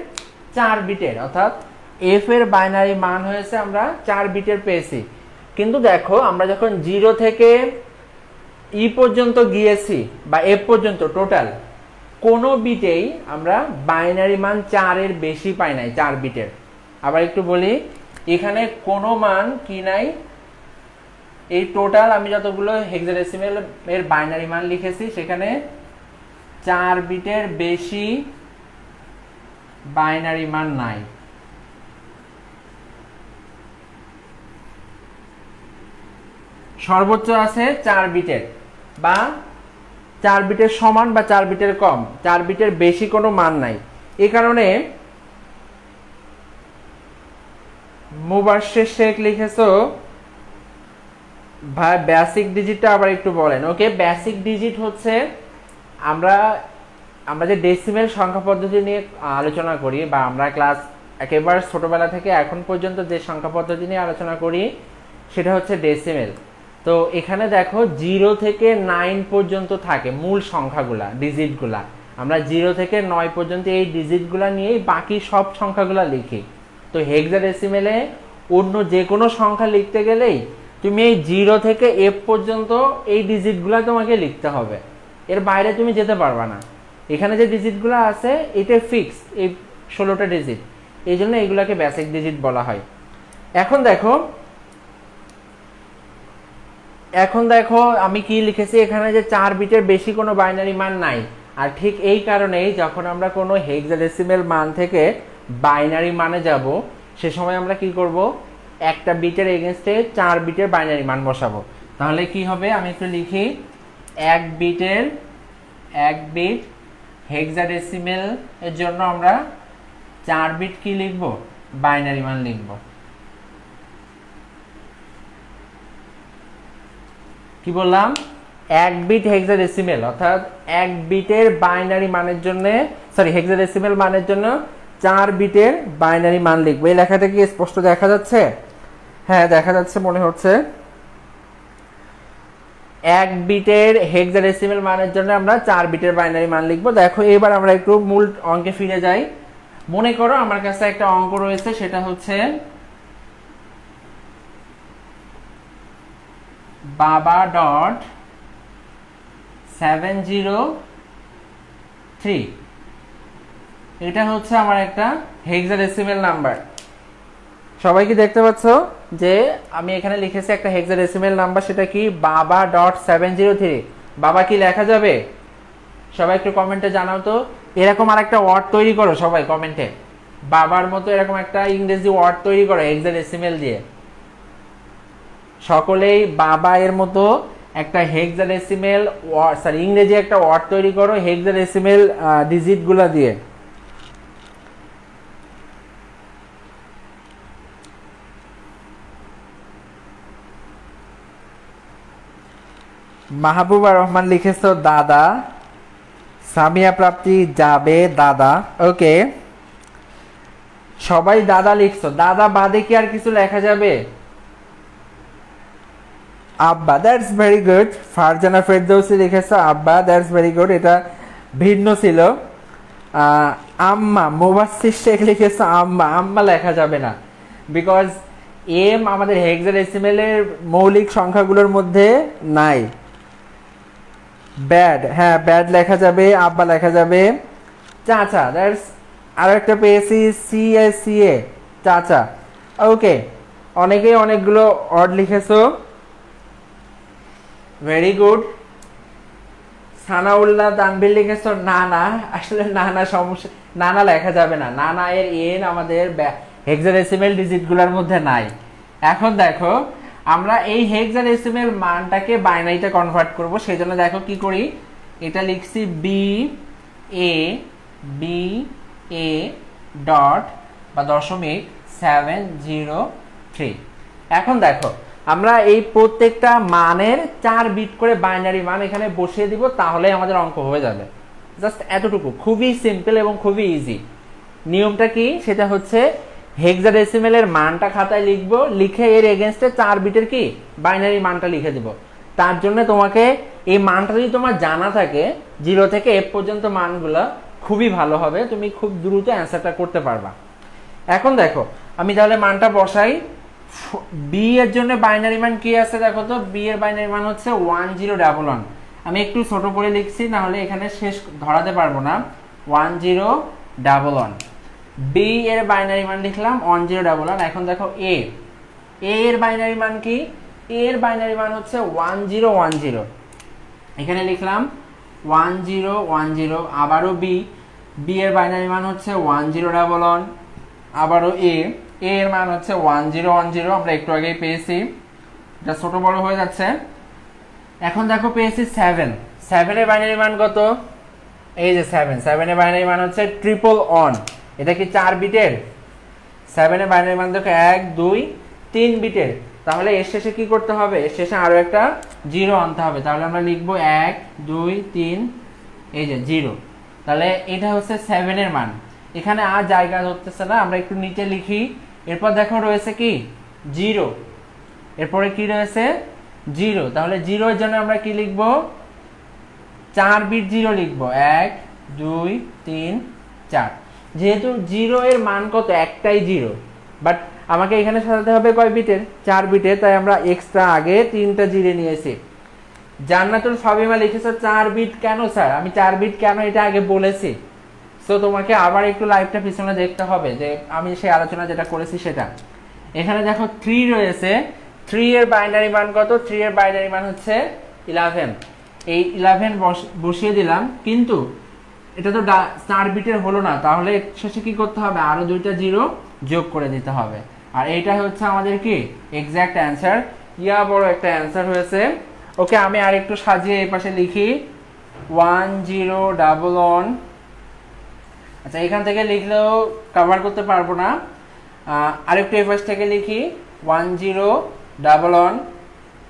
4 বিটের, অর্থাৎ f এর বাইনারি মান হয়েছে আমরা 4 বিটের পেয়েছি। কিন্তু দেখো আমরা যখন 0 থেকে e পর্যন্ত গিয়েছি বা f পর্যন্ত টোটাল কোনো বিটেই আমরা বাইনারি মান 4 এর বেশি পাই নাই, 4 বিটের। আবার একটু বলি, এখানে কোনো মান কি নাই, এই টোটাল আমি যতগুলো হেক্সাডেসিমেল এর বাইনারি মান লিখেছি সেখানে 4 বিটের বেশি বাইনারি মান নাই। সর্বোচ্চ আছে 4 বিটের বা 4 বিটের সমান বা 4 বিটের কম, 4 বিটের বেশি কোনো মান নাই। এই কারণে মুবাশশির শেখ লিখেছো ভাই বেসিক ডিজিটটা আবার একটু বলেন। ওকে, বেসিক ডিজিট হচ্ছে আমরা যে ডেসিমেল সংখ্যা পদ্ধতি নিয়ে আলোচনা করি বা আমরা ক্লাস একেবারে ছোটবেলা থেকে এখন পর্যন্ত যে সংখ্যা পদ্ধতি নিয়ে আলোচনা করি সেটা হচ্ছে ডেসিমেল। তো এখানে দেখো 0 থেকে 9 পর্যন্ত থাকে মূল সংখ্যাগুলা, ডিজিটগুলা। আমরা 0 থেকে 9 পর্যন্ত এই ডিজিটগুলা নিয়েই বাকি সব সংখ্যাগুলা লিখি। তো হেক্সাডেসিমেলে অন্য যে কোনো সংখ্যা লিখতে গেলেই তুমি এই 0 থেকে f পর্যন্ত এই ডিজিটগুলা তোমাকে লিখতে হবে, এর বাইরে তুমি যেতে পারবা না। এখানে যে ডিজিটগুলো আছে এটা ফিক্স, এই 16টা ডিজিট, এই জন্য এগুলাকে বেসিক ডিজিট বলা হয়। এখন দেখো আমি কি লিখেছি এখানে, যে 4 বিটের বেশি কোনো বাইনারি মান নাই। আর ঠিক এই কারণেই যখন আমরা কোনো হেক্সাডেসিমেল মান থেকে বাইনারি মানে যাব সে সময় আমরা কি করব, একটা বিটের এগেইনস্টে 4 বিটের বাইনারি মান বসাবো। তাহলে কি হবে আমি একটু লিখি, 1 বিট হেক্সাডেসিমেল এর জন্য আমরা 4 বিট কি লিখব, বাইনারি মান লিখব। কি বললাম, 1 বিট হেক্সাডেসিমেল, অর্থাৎ 1 বিটের বাইনারি মানের জন্য, হেক্সাডেসিমেল মানের জন্য 4 বিটের বাইনারি মান লিখবো। এই লেখাটা কি স্পষ্ট দেখা যাচ্ছে? হ্যাঁ দেখা যাচ্ছে মনে হচ্ছে। 1 বিটের হেক্সাডেসিমেল মানের জন্য আমরা 4 বিটের বাইনারি মান লিখবো। দেখো এবার আমরা একটু মূল অঙ্কে ফিরে যাই। মনে করো আমার কাছে একটা অঙ্ক রয়েছে, সেটা হচ্ছে baba.703, এটা হচ্ছে আমার একটা হেক্সাডেসিমেল নাম্বার। সবাই কি দেখতে পাচ্ছ যে আমি এখানে লিখেছি একটা হেক্সাডেসিমেল নাম্বার, সেটা কি baba.703। বাবা কি লেখা যাবে? সবাই একটু কমেন্টে জানাও তো। এরকম আরেকটা ওয়ার্ড তৈরি করো সবাই কমেন্টে, বাবার মতো এরকম একটা ইংরেজি ওয়ার্ড তৈরি করো হেক্সাডেসিমেল দিয়ে। সকলেই বাবা এর মতো একটা হেক্সাডেসিমেল ওয়ার্ড, ইংরেজি একটা ওয়ার্ড তৈরি করো হেক্সাডেসিমেল ডিজিটগুলো দিয়ে। মাহবুবা রহমান লিখেছো দাদা। সামিয়া প্রাপ্তি যাবে দাদা। ওকে, সবাই দাদা লিখছো, দাদা বাদে কি আর কিছু লেখা যাবে? আব্বা, that's very good. Farzana Ferdousi লিখেছো আব্বা, দ্যাটস ভেরি গুড, এটা ভিন্ন ছিল। আম্মা, মুবাসসির শেখ লিখেছো আম্মা, আম্মা লেখা যাবে না, বিকজ এম আমাদের হেক্সাডেসিমেলের মৌলিক সংখ্যাগুলোর মধ্যে নাই। ব্যাড, হ্যাঁ ব্যাড লেখা যাবে, আব্বা লেখা যাবে। চাচা, দ্যাটস আরো একটা পেয়েছি, সিএ চাচা। ওকে, অনেকেই অনেকগুলো ওয়ার্ড লিখেছো, ভেরি গুড। সানাউল্লাহ তানভীর লিখেছো নানা, আসলে নানা সমস্যা, নানা লেখা যাবে না, নানা এর এন আমাদের হেক্সাডেসিমেল ডিজিটগুলোর মধ্যে নাই। এখন দেখো আমরা এই হেক্সাডেসিমেল মানটাকে বাইনারিতে কনভার্ট করব, সেই জন্য দেখো কি করি, এটা লিখছি বি এ ডট বা 0.703। এখন দেখো আমরা এই প্রত্যেকটা মানের 4 বিট করে বাইনারি মান এখানে বসিয়ে দিব, তাহলে আমাদের অঙ্ক হয়ে যাবে। জাস্ট এতটুকু, খুবই সিম্পল এবং খুবই ইজি। নিয়মটা কি, সেটা হচ্ছে হেক্সাডেসিমেলের মানটা খাতায় লিখবো, লিখে এর এগেনস্টে 4 বিটের কি বাইনারি মানটা লিখে দিব। তার জন্য তোমাকে এই মানটা যদি তোমার জানা থাকে 0 থেকে F পর্যন্ত মানগুলো, খুবই ভালো হবে, তুমি খুব দ্রুত অ্যান্সারটা করতে পারবা। এখন দেখো আমি তাহলে মানটা বসাই। বি এর জন্য বাইনারি মান কি আছে দেখো তো, বি এর বাইনারি মান হচ্ছে 1011। আমি একটু ছোট করে লিখছি, না হলে এখানে শেষ ধরাতে পারবো না। 1011, বি এর বাইনারি মান লিখলাম 1011। এখন দেখো এ এর বাইনারি মান কি, এর বাইনারি মান হচ্ছে 1010, এখানে লিখলাম 1010। আবারও বি এর বাইনারি মান হচ্ছে 1011। আবারও এ এর মান হচ্ছে 1010, আমরা একটু আগেই পেয়েছি, এটা ছোট বড় হয়ে যাচ্ছে। এখন দেখো পেয়েছি 7 এর বাইনারি মান কত, এই যে 7 এর বাইনারি মান হচ্ছে 111। এটা কি 4 বিটের? 7 এর বাইনারি মান দেখো 1 2 3 বিটের, তাহলে এর শেষে কি করতে হবে, এর শেষে আরো একটা 0 আনতে হবে, তাহলে আমরা লিখবো 1 2 3, এই যে 0। তাহলে এটা হচ্ছে 7 এর মান। এখানে আর জায়গা ধরতেছে না, আমরা একটু নিচে লিখি। এরপর দেখো রয়েছে কি 0, এরপরে কি রয়েছে 0, তাহলে 0 এর জন্য আমরা কি লিখবো, 4 বিট 0 লিখবো, 1 2 3 4। যেহেতু 0 এর মান কত, একটাই 0, বাট আমাকে এখানে সাজাতে হবে কয় বিটের, 4 বিটের, তাই আমরা এক্সট্রা আগে 3টা 0 নিয়েছি। জান্নাতুল ফাবিমা লিখেছে 4 বিট কেন স্যার, আমি 4 বিট কেন এটা আগে বলেছি। সো তোমাকে আবার একটু লাইভটা পিছনে দেখতে হবে, যে আমি সেই আলোচনা যেটা করেছি সেটা। এখানে দেখো 3 রয়েছে, 3 এর বাইনারি মান কত, 3 এর বাইনারি মান হচ্ছে 11। এই 11 বসিয়ে দিলাম, কিন্তু এটা তো 4 বিটের হলো না, তাহলে শেষে কি করতে হবে, আরো 2টা 0 যোগ করে দিতে হবে। আর এইটা হচ্ছে আমাদের কি এক্সাক্ট অ্যান্সার, ইয়া বড় একটা অ্যান্সার হয়েছে। ওকে, আমি আর একটু সাজিয়ে এই পাশে লিখি 1011। আচ্ছা, এখান থেকে লিখলেও কভার করতে পারবো না, আরেকটু এই পাশ থেকে লিখি 1011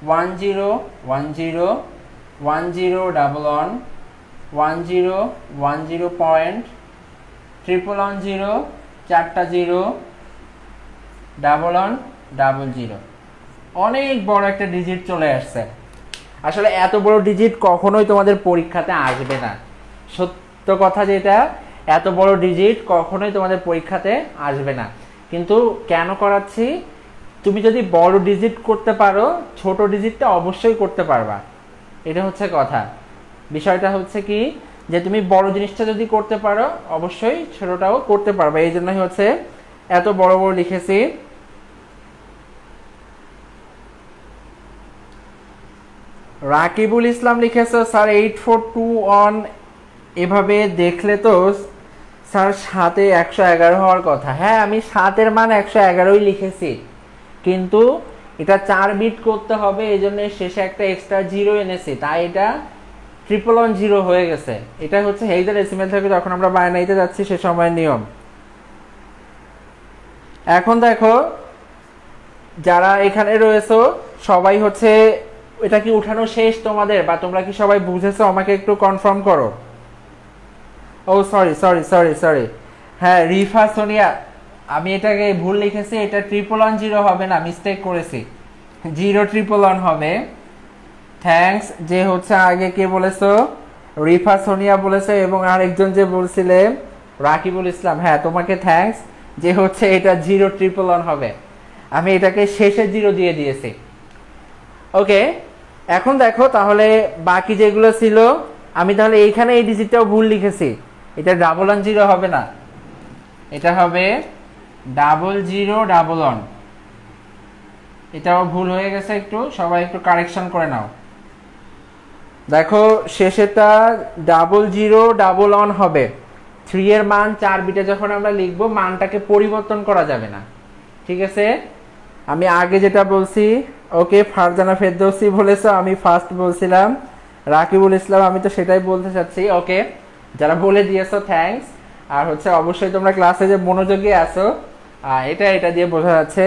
1010 1011 1010 পয়েন্ট 1110, 4টা 0 1100। অনেক বড় একটা ডিজিট চলে আসছে। আসলে এত বড় ডিজিট কখনোই তোমাদের পরীক্ষাতে আসবে না, সত্য কথা যেটা, এত বড় ডিজিট কখনোই তোমাদের পরীক্ষাতে আসবে না। কিন্তু কেন করাচ্ছি, তুমি যদি বড় ডিজিট করতে পারো, ছোট ডিজিটটা অবশ্যই করতে পারবা, এটা হচ্ছে কথা। বিষয়টা হচ্ছে কি, যে তুমি বড় জিনিসটা যদি করতে পারো, অবশ্যই ছোটটাও করতে পারবে, এই জন্যই হচ্ছে এত বড় বড় লিখেছি। রাকিবুল ইসলাম লিখেছে স্যার 8421, এভাবে দেখলে তো স্যার 7-এ 111 হওয়ার কথা। হ্যাঁ, আমি 7-এর মান 111ই লিখেছি, কিন্তু এটা 4 বিট করতে হবে, এই জন্য শেষে একটা এক্সট্রা 0 এনেছি, তাই এটা 1110 হয়ে গেছে। এটা হচ্ছে হেক্সাডেসিমেল থেকে যখন আমরা বাইনারিতে যাচ্ছি সে সময়ের নিয়ম। এখন দেখো যারা এখানে রয়েছে সবাই হচ্ছে, এটা কি উঠানো শেষ তোমাদের, বা তোমরা কি সবাই বুঝেছো, আমাকে একটু কনফার্ম করো। ও সরি, হ্যাঁ রিফা সোনিয়া, আমি এটাকে ভুল লিখেছি, এটা 111 হবে না, মিস্টেক করেছি, 011 হবে। থ্যাঙ্কস যে হচ্ছে আগে কে বলেছো, রিফা সোনিয়া বলেছে, এবং আরেকজন যে বলছিলে রাকিবুল ইসলাম, হ্যাঁ তোমাকে থ্যাঙ্কস যে হচ্ছে এটা 011 হবে। আমি এটাকে শেষে 0 দিয়ে দিয়েছি। ওকে, এখন দেখো তাহলে বাকি যেগুলো ছিল, আমি তাহলে এইখানে এই ডিজিটটাও ভুল লিখেছি, এটা 011 হবে না, এটা হবে 0011। এটাও ভুল হয়ে গেছে, একটু সবাই একটু কারেকশন করে নাও। দেখো শেষেরটা 0011 হবে। 3 এর মান 4 বিটে যখন আমরা লিখবো, মানটাকে পরিবর্তন করা যাবে না, ঠিক আছে? আমি আগে যেটা বলছি, ওকে ফারজানা ফেরদৌসি বলেছো, আমি ফার্স্ট বলছিলাম রাকিবুল ইসলাম, আমি তো সেটাই বলতে চাচ্ছি। ওকে, যারা বলে দিয়েছো থ্যাঙ্কস। আর হচ্ছে অবশ্যই তোমরা ক্লাসে যে মনোযোগী আছো, এটা দিয়ে বোঝা যাচ্ছে।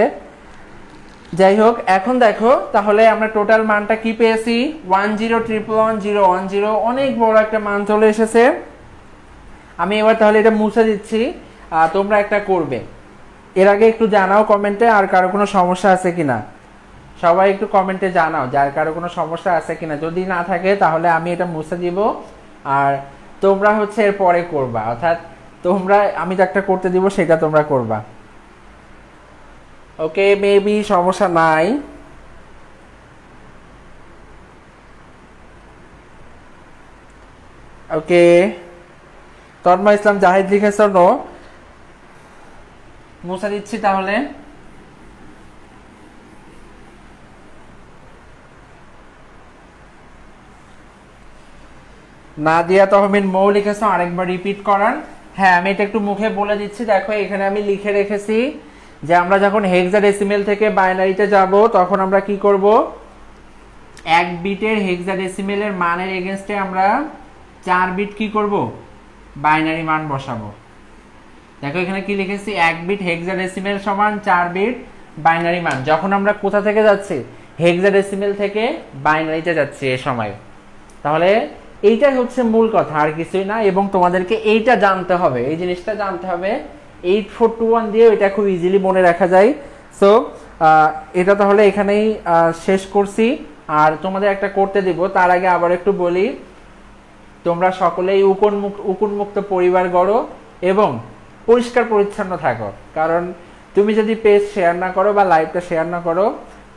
যাই হোক, এখন দেখো তাহলে আমরা টোটাল মানটা কি পেয়েছি, 10111010, অনেক বড় একটা মান চলে এসেছে। আমি এবার তাহলে এটা মুছে দিচ্ছি, তোমরা একটা করবে। এর আগে একটু জানাও কমেন্টে আর কারো কোনো সমস্যা আছে কিনা, সবাই একটু কমেন্টে জানাও যার কারো কোনো সমস্যা আছে কিনা। যদি না থাকে তাহলে আমি এটা মুছে দিব, আর তোমরা হচ্ছে এর পরে করবা, অর্থাৎ তোমরা আমি যে একটা করতে দিব সেটা তোমরা করবা। ওকে, মেবি সমস্যা নাই। ওকে, তন্ময় ইসলাম জাহিদ লিখেছ নো, মুছে দিচ্ছি তাহলে। নাদিয়া তহমিন মৌ লিখেছ, আরেকবার রিপিট করান। হ্যাঁ, আমি এটা একটু মুখে বলে দিচ্ছি। দেখো এখানে আমি লিখে রেখেছি যে আমরা যখন হেক্সাডেসিমেল থেকে বাইনারিতে যাব তখন আমরা কি করব, 1 বিটের হেক্সাডেসিমেলের মানের এগেইনস্টে আমরা 4 বিট কি করব, বাইনারি মান বসাবো। দেখো এখানে কি লিখেছি, 1 বিট হেক্সাডেসিমেল সমান 4 বিট বাইনারি মান। যখন আমরা কোথা থেকে যাচ্ছি, হেক্সাডেসিমেল থেকে বাইনারিতে যাচ্ছি এই সময়। তাহলে এইটাই হচ্ছে মূল কথা, আর কিছুই না। এবং তোমাদেরকে এইটা জানতে হবে, এই জিনিসটা জানতে হবে। 8421 দিয়ে এটা খুব ইজিলি মনে রাখা যায়। সো এটা তাহলে এখানেই শেষ করছি, আর তোমাদের একটা করতে দিব। তার আগে আবার একটু বলি, তোমরা সকলেই উকুনমুক্ত পরিবার গড়ো এবং পরিষ্কার পরিচ্ছন্ন থাকো। কারণ তুমি যদি পেজ শেয়ার না করো বা লাইভটা শেয়ার না করো,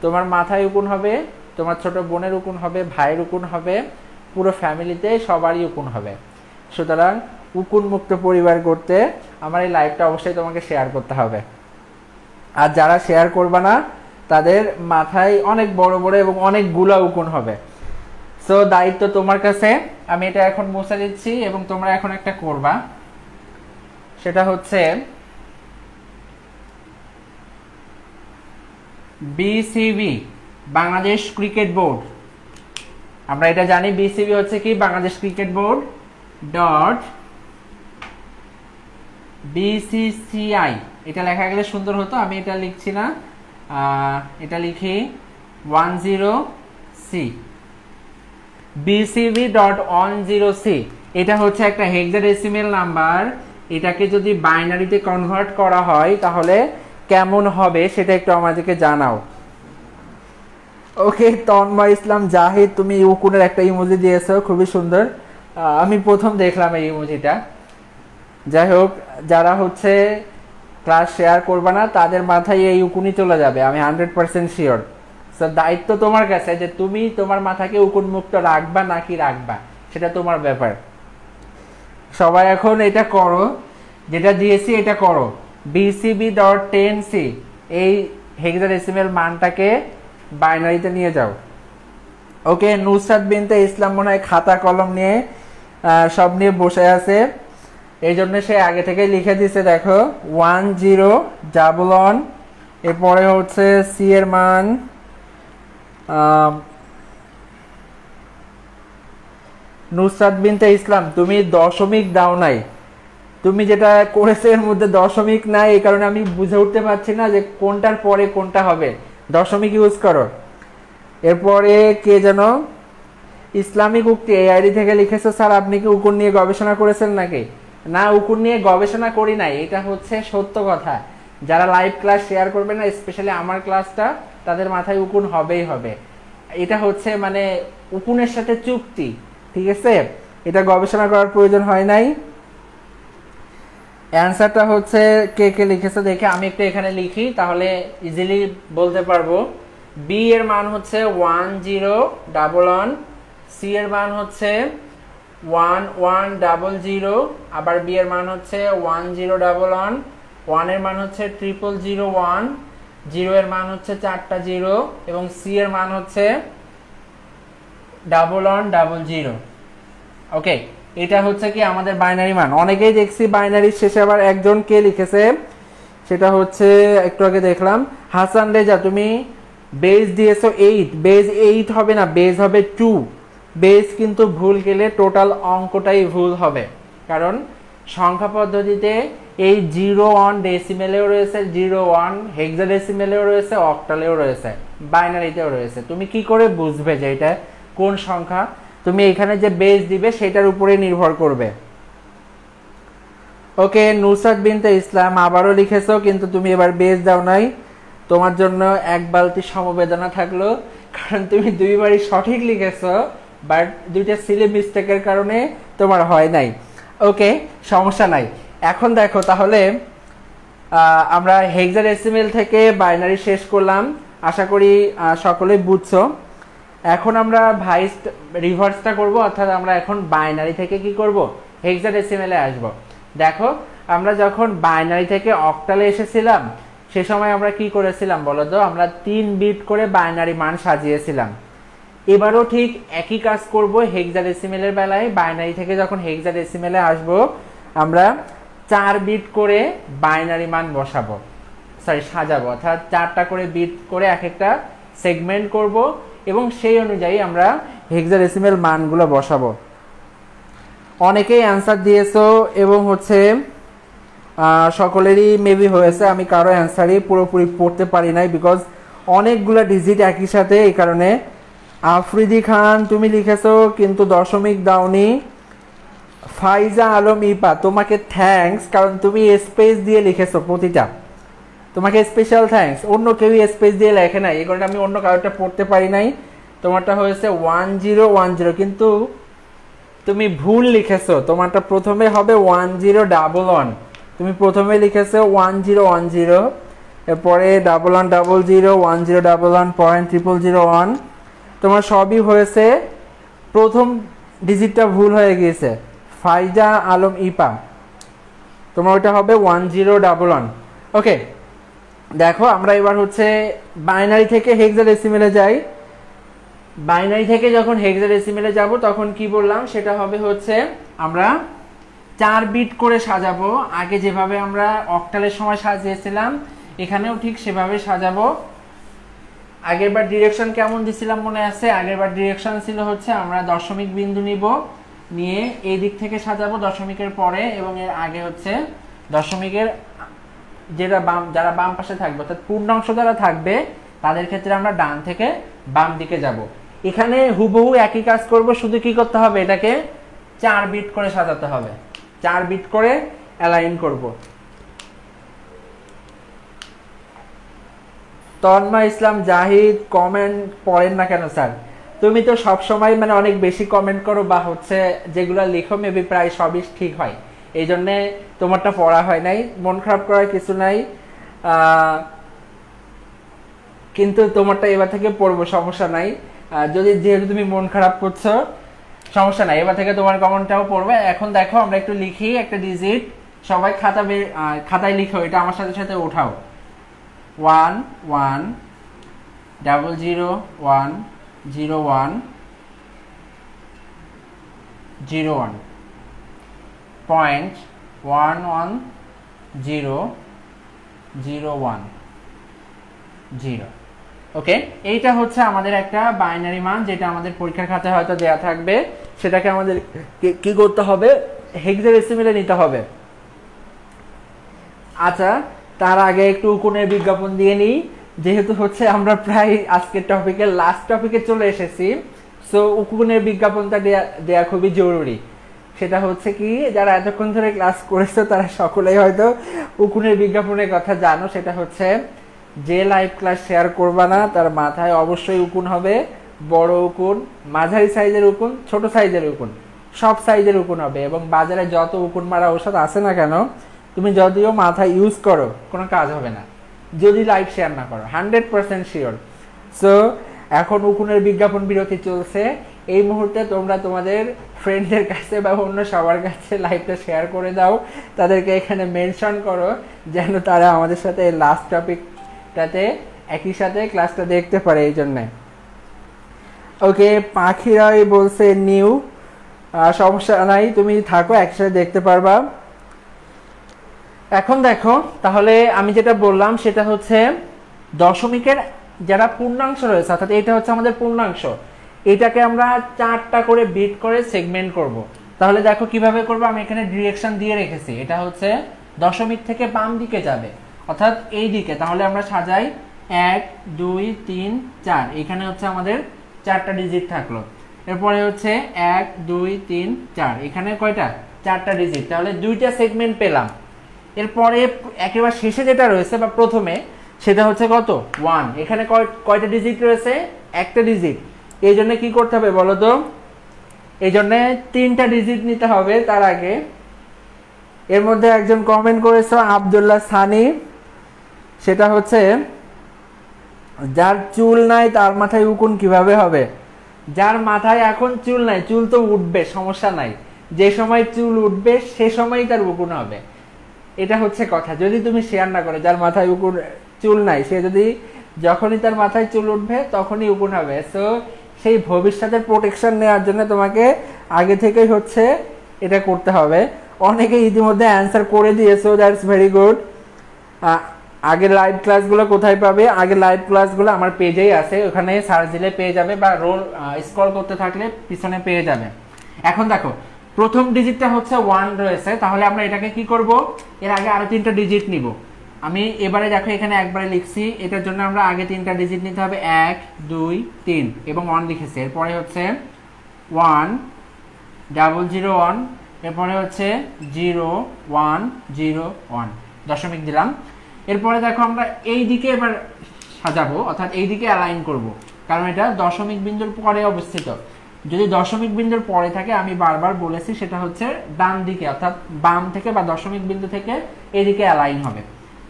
তোমার মাথায় উকুন হবে, তোমার ছোট বোনের উকুন হবে, ভাইয়ের উকুন হবে, পুরো ফ্যামিলিতে সবারই উকুন হবে। সুতরাং উকুন মুক্ত পরিবার করতে আমার এই লাইভটা অবশ্যই তোমাকে শেয়ার করতে হবে। আর যারা শেয়ার করবে না তাদের মাথায় অনেক বড় বড় এবং অনেকগুলো উকুন হবে। সো দায়িত্ব তোমার কাছে। আমি এটা এখন মুছে দিচ্ছি এবং তোমরা এখন একটা করবা, সেটা হচ্ছে বিসিবি, বাংলাদেশ ক্রিকেট বোর্ড। আমরা এটা জানি, বিসিবি হচ্ছে কি, Bangladesh cricket board dot BCCI. এটা লেখা গেলে সুন্দর হতো, আমি এটা লিখছি না, এটা লিখি 10C, bcb.10c। এটা হচ্ছে একটা হেক্সাডেসিমেল নাম্বার। এটাকে যদি বাইনারিতে কনভার্ট করা হয় তাহলে কেমন হবে সেটা একটু আমাদেরকে জানাও। ওকে, তন্ময় ইসলাম জাহিদ, তুমি উকুনের একটা ইমোজি দিয়েছো, খুবই সুন্দর। আমি প্রথম দেখলাম এই ইমোজিটা। যাই হোক, যারা হচ্ছে ক্লাস শেয়ার করবে না তাদের মাথায় এই উকুনই চলে যাবে, আমি 100% শিওর। সো দায়িত্ব তোমার কাছে যে তুমি তোমার মাথাকে উকুন মুক্ত রাখবা নাকি রাখবা, সেটা তোমার ব্যাপার। সবাই এখন এটা করো, যেটা দিয়েছি এটা করো, bcb.10c, এই হেক্সাডেসিমেল মানটাকে বাইনারিতে নিয়ে যাও। ওকে, নুসরাত বিনতে ইসলাম মনে হয় খাতা কলম নিয়ে সব নিয়ে বসে আছে, এই জন্য সে আগে থেকে লিখে দিছে। দেখো 1011, এরপরে হচ্ছে সি এর মান নুসরাত বিনতে ইসলাম, তুমি দশমিক দাও নাই, তুমি যেটা করেছো এর মধ্যে দশমিক নাই, এই কারণে আমি বুঝে উঠতে পারছি না যে কোনটার পরে কোনটা হবে। দশমিক ইউজ করো। এরপরে কে যেন ইসলামিক উক্তি, এই আইডি থেকে লিখেছো, স্যার আপনি কি উকুন নিয়ে গবেষণা করেছেন নাকি? না, উকুন নিয়ে গবেষণা করি নাই, এটা হচ্ছে সত্য কথা। যারা লাইভ ক্লাস শেয়ার করবে না, স্পেশালি আমার ক্লাসটা, তাদের মাথায় উকুন হবেই হবে। এটা হচ্ছে মানে উকুনের সাথে চুক্তি, ঠিক আছে? এটা গবেষণা করার প্রয়োজন হয় নাই। অ্যান্সারটা হচ্ছে কে কে লিখেছে দেখে আমি একটু এখানে লিখি, তাহলে ইজিলি বলতে পারবো। বি এর মান হচ্ছে 1011, সি এর মান হচ্ছে 1100, আবার বি এর মান হচ্ছে 1011, 1 এর মান হচ্ছে 0001, 0 এর মান হচ্ছে 4টা 0, এবং সি এর মান হচ্ছে 1100। ওকে, এটা হচ্ছে কি আমাদের বাইনারি মান। অনেকেই দেখছি বাইনারির শেষে আবার একজন কে লিখেছে, সেটা হচ্ছে একটু আগে দেখলাম হাসান রেজা, তুমি বেস দিয়েছো 8, বেস 8 হবে না, বেস হবে 2। বেস কিন্তু ভুল গেলে টোটাল অঙ্কটাই ভুল হবে, কারণ সংখ্যা পদ্ধতিতে এই 01 ডেসিমেলেও রয়েছে, 01 হেক্সাডেসিমেলেও রয়েছে, অক্টালেও রয়েছে, বাইনারিতেও রয়েছে। তুমি কি করে বুঝবে যে এটা কোন সংখ্যা? তুমি এখানে যে বেস দিবে সেটার উপরে নির্ভর করবে। ওকে, নুসরাত বিনতে ইসলাম আবারও লিখেছো, কিন্তু তুমি এবার বেস দাও নাই। তোমার জন্য এক বালতি সমবেদনা থাকলো, কারণ তুমি দুইবারই সঠিক লিখেছো, বাট দুইটা সিলি মিস্টেকের কারণে তোমার হয় নাই। ওকে, সমস্যা নাই। এখন দেখো তাহলে আমরা হেক্সাডেসিমেল থেকে বাইনারি শেষ করলাম, আশা করি সকলেই বুঝছো। এখন আমরা রিভার্সটা করব, অর্থাৎ আমরা এখন বাইনারি থেকে কি করব, হেক্সাডেসিমেলে আসব। দেখো আমরা যখন বাইনারি থেকে অক্টালে এসেছিলাম সে সময় আমরা কি করেছিলাম বলো তো? আমরা 3 বিট করে বাইনারি মান সাজিয়েছিলাম। এবারও ঠিক একই কাজ করব হেক্সাডেসিমেলের বেলায়। বাইনারি থেকে যখন হেক্সাডেসিমেলে আসব আমরা 4 বিট করে বাইনারি মান বসাবো, সাজাবো, অর্থাৎ 4টা করে বিট করে এক একটা সেগমেন্ট করব, এবং সেই অনুযায়ী আমরা হেক্সাডেসিমেল মানগুলো বসাবো। অনেকেই অ্যান্সার দিয়েছো এবং হচ্ছে সকলেরই মেবি হয়েছে, আমি কারো অ্যান্সারই পুরোপুরি পড়তে পারি নাই, বিকজ অনেকগুলো ডিজিট একই সাথে, এই কারণে। আফ্রিদি খান তুমি লিখেছো কিন্তু দশমিক দাওনি। ফাইজা আলম ইপা, তোমাকে থ্যাঙ্কস, কারণ তুমি স্পেস দিয়ে লিখেছো প্রতিটা, তোমাকে স্পেশাল থ্যাঙ্কস। অন্য কেউই স্পেস দিয়ে লেখে নাই, এই কারণে আমি অন্য কারোটা পড়তে পারি নাই। তোমারটা হয়েছে 1010, কিন্তু তুমি ভুল লিখেছো। তোমারটা প্রথমে হবে 1011, তুমি প্রথমে লিখেছো 1010, এরপরে 1100, 1011.0001। তোমার সবই হয়েছে, প্রথম ডিজিটটা ভুল হয়ে গিয়েছে। ফাইজা আলম ইপা, তোমার ওইটা হবে 1011। ওকে, দেখো আমরা এবার হচ্ছে বাইনারি থেকে হেক্সাডেসিমেলে যাই। বাইনারি থেকে যখন হেক্সাডেসিমেলে যাব তখন কি বললাম, সেটা হবে হচ্ছে আমরা 4 বিট করে সাজাবো। আগে যেভাবে আমরা অক্টালের সময় সাজিয়েছিলাম এখানেও ঠিক সেভাবে সাজাবো। আগেরবার ডিরেকশন কেমন দিছিলাম মনে আছে? আগেরবার ডিরেকশন ছিল হচ্ছে আমরা দশমিক বিন্দু নিব, নিয়ে এই দিক থেকে সাজাবো দশমিকের পরে, এবং এর আগে হচ্ছে দশমিকের যারা বাম পাশে থাকবে, অর্থাৎ পূর্ণাংশ যারা থাকবে তাদের ক্ষেত্রে আমরা ডান থেকে বাম দিকে যাব। এখানে হুবহু একই কাজ করব, শুধু কি করতে হবে, এটাকে 4 বিট করে সাজাতে হবে, 4 বিট করে অ্যালাইন করব। তন্ময় ইসলাম জাহিদ, কমেন্ট পড়েন না কেন স্যার? তুমি তো সব সময় মানে অনেক বেশি কমেন্ট করো, বা হচ্ছে যেগুলো লেখো মেবি প্রায় সবই ঠিক হয়, এই জন্যে তোমারটা পড়া হয় নাই। মন খারাপ করার কিছু নাই, কিন্তু তোমারটা এবার থেকে পড়বো, সমস্যা নাই। যেহেতু তুমি মন খারাপ করছো, সমস্যা নাই, এবার থেকে তোমার কমেন্টটাও পড়বে। এখন দেখো আমরা একটু লিখি একটা ডিজিট, সবাই খাতায় লিখো, এটা আমার সাথে সাথে উঠাও। 1 1 0 0 1 0 1 0 1 1 1 0 0 1 0। ওকে, এইটা হচ্ছে আমাদের একটা বাইনারি মান, যেটা আমাদের পরীক্ষার খাতায় হয়তো দেয়া থাকবে। সেটাকে আমাদের কি করতে হবে, হেক্সাডেসিমেলে নিতে হবে। আচ্ছা, তার আগে একটু উকুনের বিজ্ঞাপন দিয়ে নিই, যেহেতু হচ্ছে আমরা প্রায় আজকের টপিকের লাস্ট টপিকে চলে এসেছি, সো উকুনের বিজ্ঞাপনটা দেয়া খুবই জরুরি। সেটা হচ্ছে কি, যারা এতক্ষণ ধরে ক্লাস করেছো তারা সকলেই হয়তো উকুনের বিজ্ঞাপনের কথা জানো। সেটা হচ্ছে যে লাইভ ক্লাস শেয়ার করবা না তার মাথায় অবশ্যই উকুন হবে। বড় উকুন, মাঝারি সাইজের উকুন, ছোট সাইজের উকুন, সব সাইজের উকুন হবে। এবং বাজারে যত উকুন মারা ঔষধ আছে না কেন, তুমি যদিও মাথায় ইউজ করো কোনো কাজ হবে না যদি লাইভ শেয়ার না করো, 100% শিওর। সো এখন উকুনের বিজ্ঞাপন বিরতি চলছে। এই মুহূর্তে তোমরা তোমাদের ফ্রেন্ডদের কাছে বা অন্য সবার কাছে লাইভটা শেয়ার করে দাও, তাদেরকে এখানে মেনশন করো যেন তারা আমাদের সাথে লাস্ট টপিকটাতে একই সাথে ক্লাসটা দেখতে পারে। এই জন্যে ওকে, পাখিরাই বলছে নিউ, সমস্যা নাই, তুমি থাকো একসাথে দেখতে পারবা। এখন দেখো তাহলে আমি যেটা বললাম সেটা হচ্ছে দশমিকের যারা পূর্ণাংশ রয়েছে, অর্থাৎ এটা হচ্ছে আমাদের পূর্ণাংশ, এটাকে আমরা 4টা করে বিট করে সেগমেন্ট করব। তাহলে দেখো কিভাবে করব, আমি এখানে ডিরেকশন দিয়ে রেখেছি। এটা হচ্ছে দশমিক থেকে বাম দিকে যাবে, অর্থাৎ এই দিকে। তাহলে আমরা সাজাই 1 2 3 4, এখানে হচ্ছে আমাদের 4টা ডিজিট থাকলো। এরপরে হচ্ছে 1 2 3 4, এখানে কয়টা, 4টা ডিজিট। তাহলে 2টা সেগমেন্ট পেলাম। এরপরে একেবারে শেষে যেটা রয়েছে বা প্রথমে, সেটা হচ্ছে কত, 1। এখানে কয়টা ডিজিট রয়েছে, একটা ডিজিট। এই জন্য কি করতে হবে বলো তো, এই জন্য 3টা ডিজিট নিতে হবে। তার আগে এর মধ্যে একজন কমেন্ট করেছে আব্দুল্লাহ সানি, সেটা হচ্ছে যার চুল নাই তার মাথায় উকুন কিভাবে হবে। যার মাথায় এখন চুল নাই, চুল তো উঠবে, সমস্যা নাই, যে সময় চুল উঠবে সে সময়ই তার উকুন হবে। এটা হচ্ছে কথা। যদি তুমি শেয়ার না করো, যার মাথায় উকুন চুল নাই সে যদি যখনই তার মাথায় চুল উঠবে তখনই উকুন হবে। সো সেই ভবিষ্যতের প্রোটেকশন নেওয়ার জন্য তোমাকে আগে থেকেই হচ্ছে এটা করতে হবে। অনেকে ইতিমধ্যে অ্যান্সার করে দিয়েছো, দ্যাটস ভেরি গুড। আগের লাইভ ক্লাসগুলো কোথায় পাবে, আগের লাইভ ক্লাসগুলো আমার পেজেই আছে, ওখানে সার্চ দিলে পেয়ে যাবে, বা রোল স্ক্রল করতে থাকলে পিছনে পেয়ে যাবে। এখন দেখো প্রথম ডিজিটটা হচ্ছে 1 রয়েছে, তাহলে আমরা এটাকে কি করব, এর আগে আরো 3টা ডিজিট নিব। আমি এবারে দেখো এখানে একবারে লিখছি, এটার জন্য আমরা আগে 3টা ডিজিট নিতে হবে, 1 2 3 এবং 1 লিখেছি। এরপরে হচ্ছে 1 0 1, এরপরে হচ্ছে 0 1 0 1, দশমিক দিলাম। এরপরে দেখো আমরা এই দিকে এবার সাজাবো, অর্থাৎ এই দিকে অ্যালাইন করব, কারণ এটা দশমিক বিন্দুর পরে অবস্থিত। যদি দশমিক বিন্দুর পরে থাকে, আমি বারবার বলেছি সেটা হচ্ছে ডান দিকে, অর্থাৎ বাম থেকে বা দশমিক বিন্দু থেকে এদিকে অ্যালাইন হবে।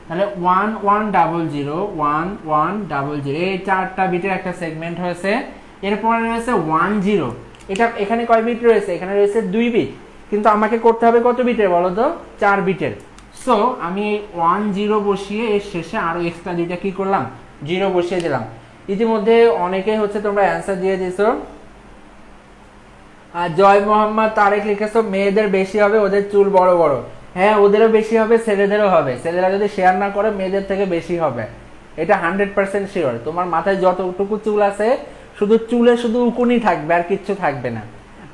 তাহলে 1 1 0 0 1 1 0 0, এই 4টা বিটের একটা সেগমেন্ট হয়েছে। এরপরে রয়েছে 1 0, এটা এখানে কয় বিট রয়েছে, এখানে রয়েছে 2 বিট, কিন্তু আমাকে করতে হবে কত বিটের বলো তো, 4 বিটের। সো আমি এই 1 0 বসিয়ে এর শেষে আরো এক্সট্রা 2টা কি করলাম, 0 বসিয়ে দিলাম। ইতিমধ্যে অনেকেই হচ্ছে তোমরা অ্যান্সার দিয়ে দিয়েছো। জয় মোহাম্মদ তারেক লিখেছো মেয়েদের বেশি হবে, ওদের চুল বড় বড়। হ্যাঁ, ওদেরও বেশি হবে, ছেলেদেরও হবে। ছেলেরা যদি শেয়ার না করে মেয়েদের থেকে বেশি হবে, এটা 100% শিওর। তোমার মাথায় যতটুকু চুল আছে শুধু চুলে শুধু উকুনই থাকবে, আর কিচ্ছু থাকবে না।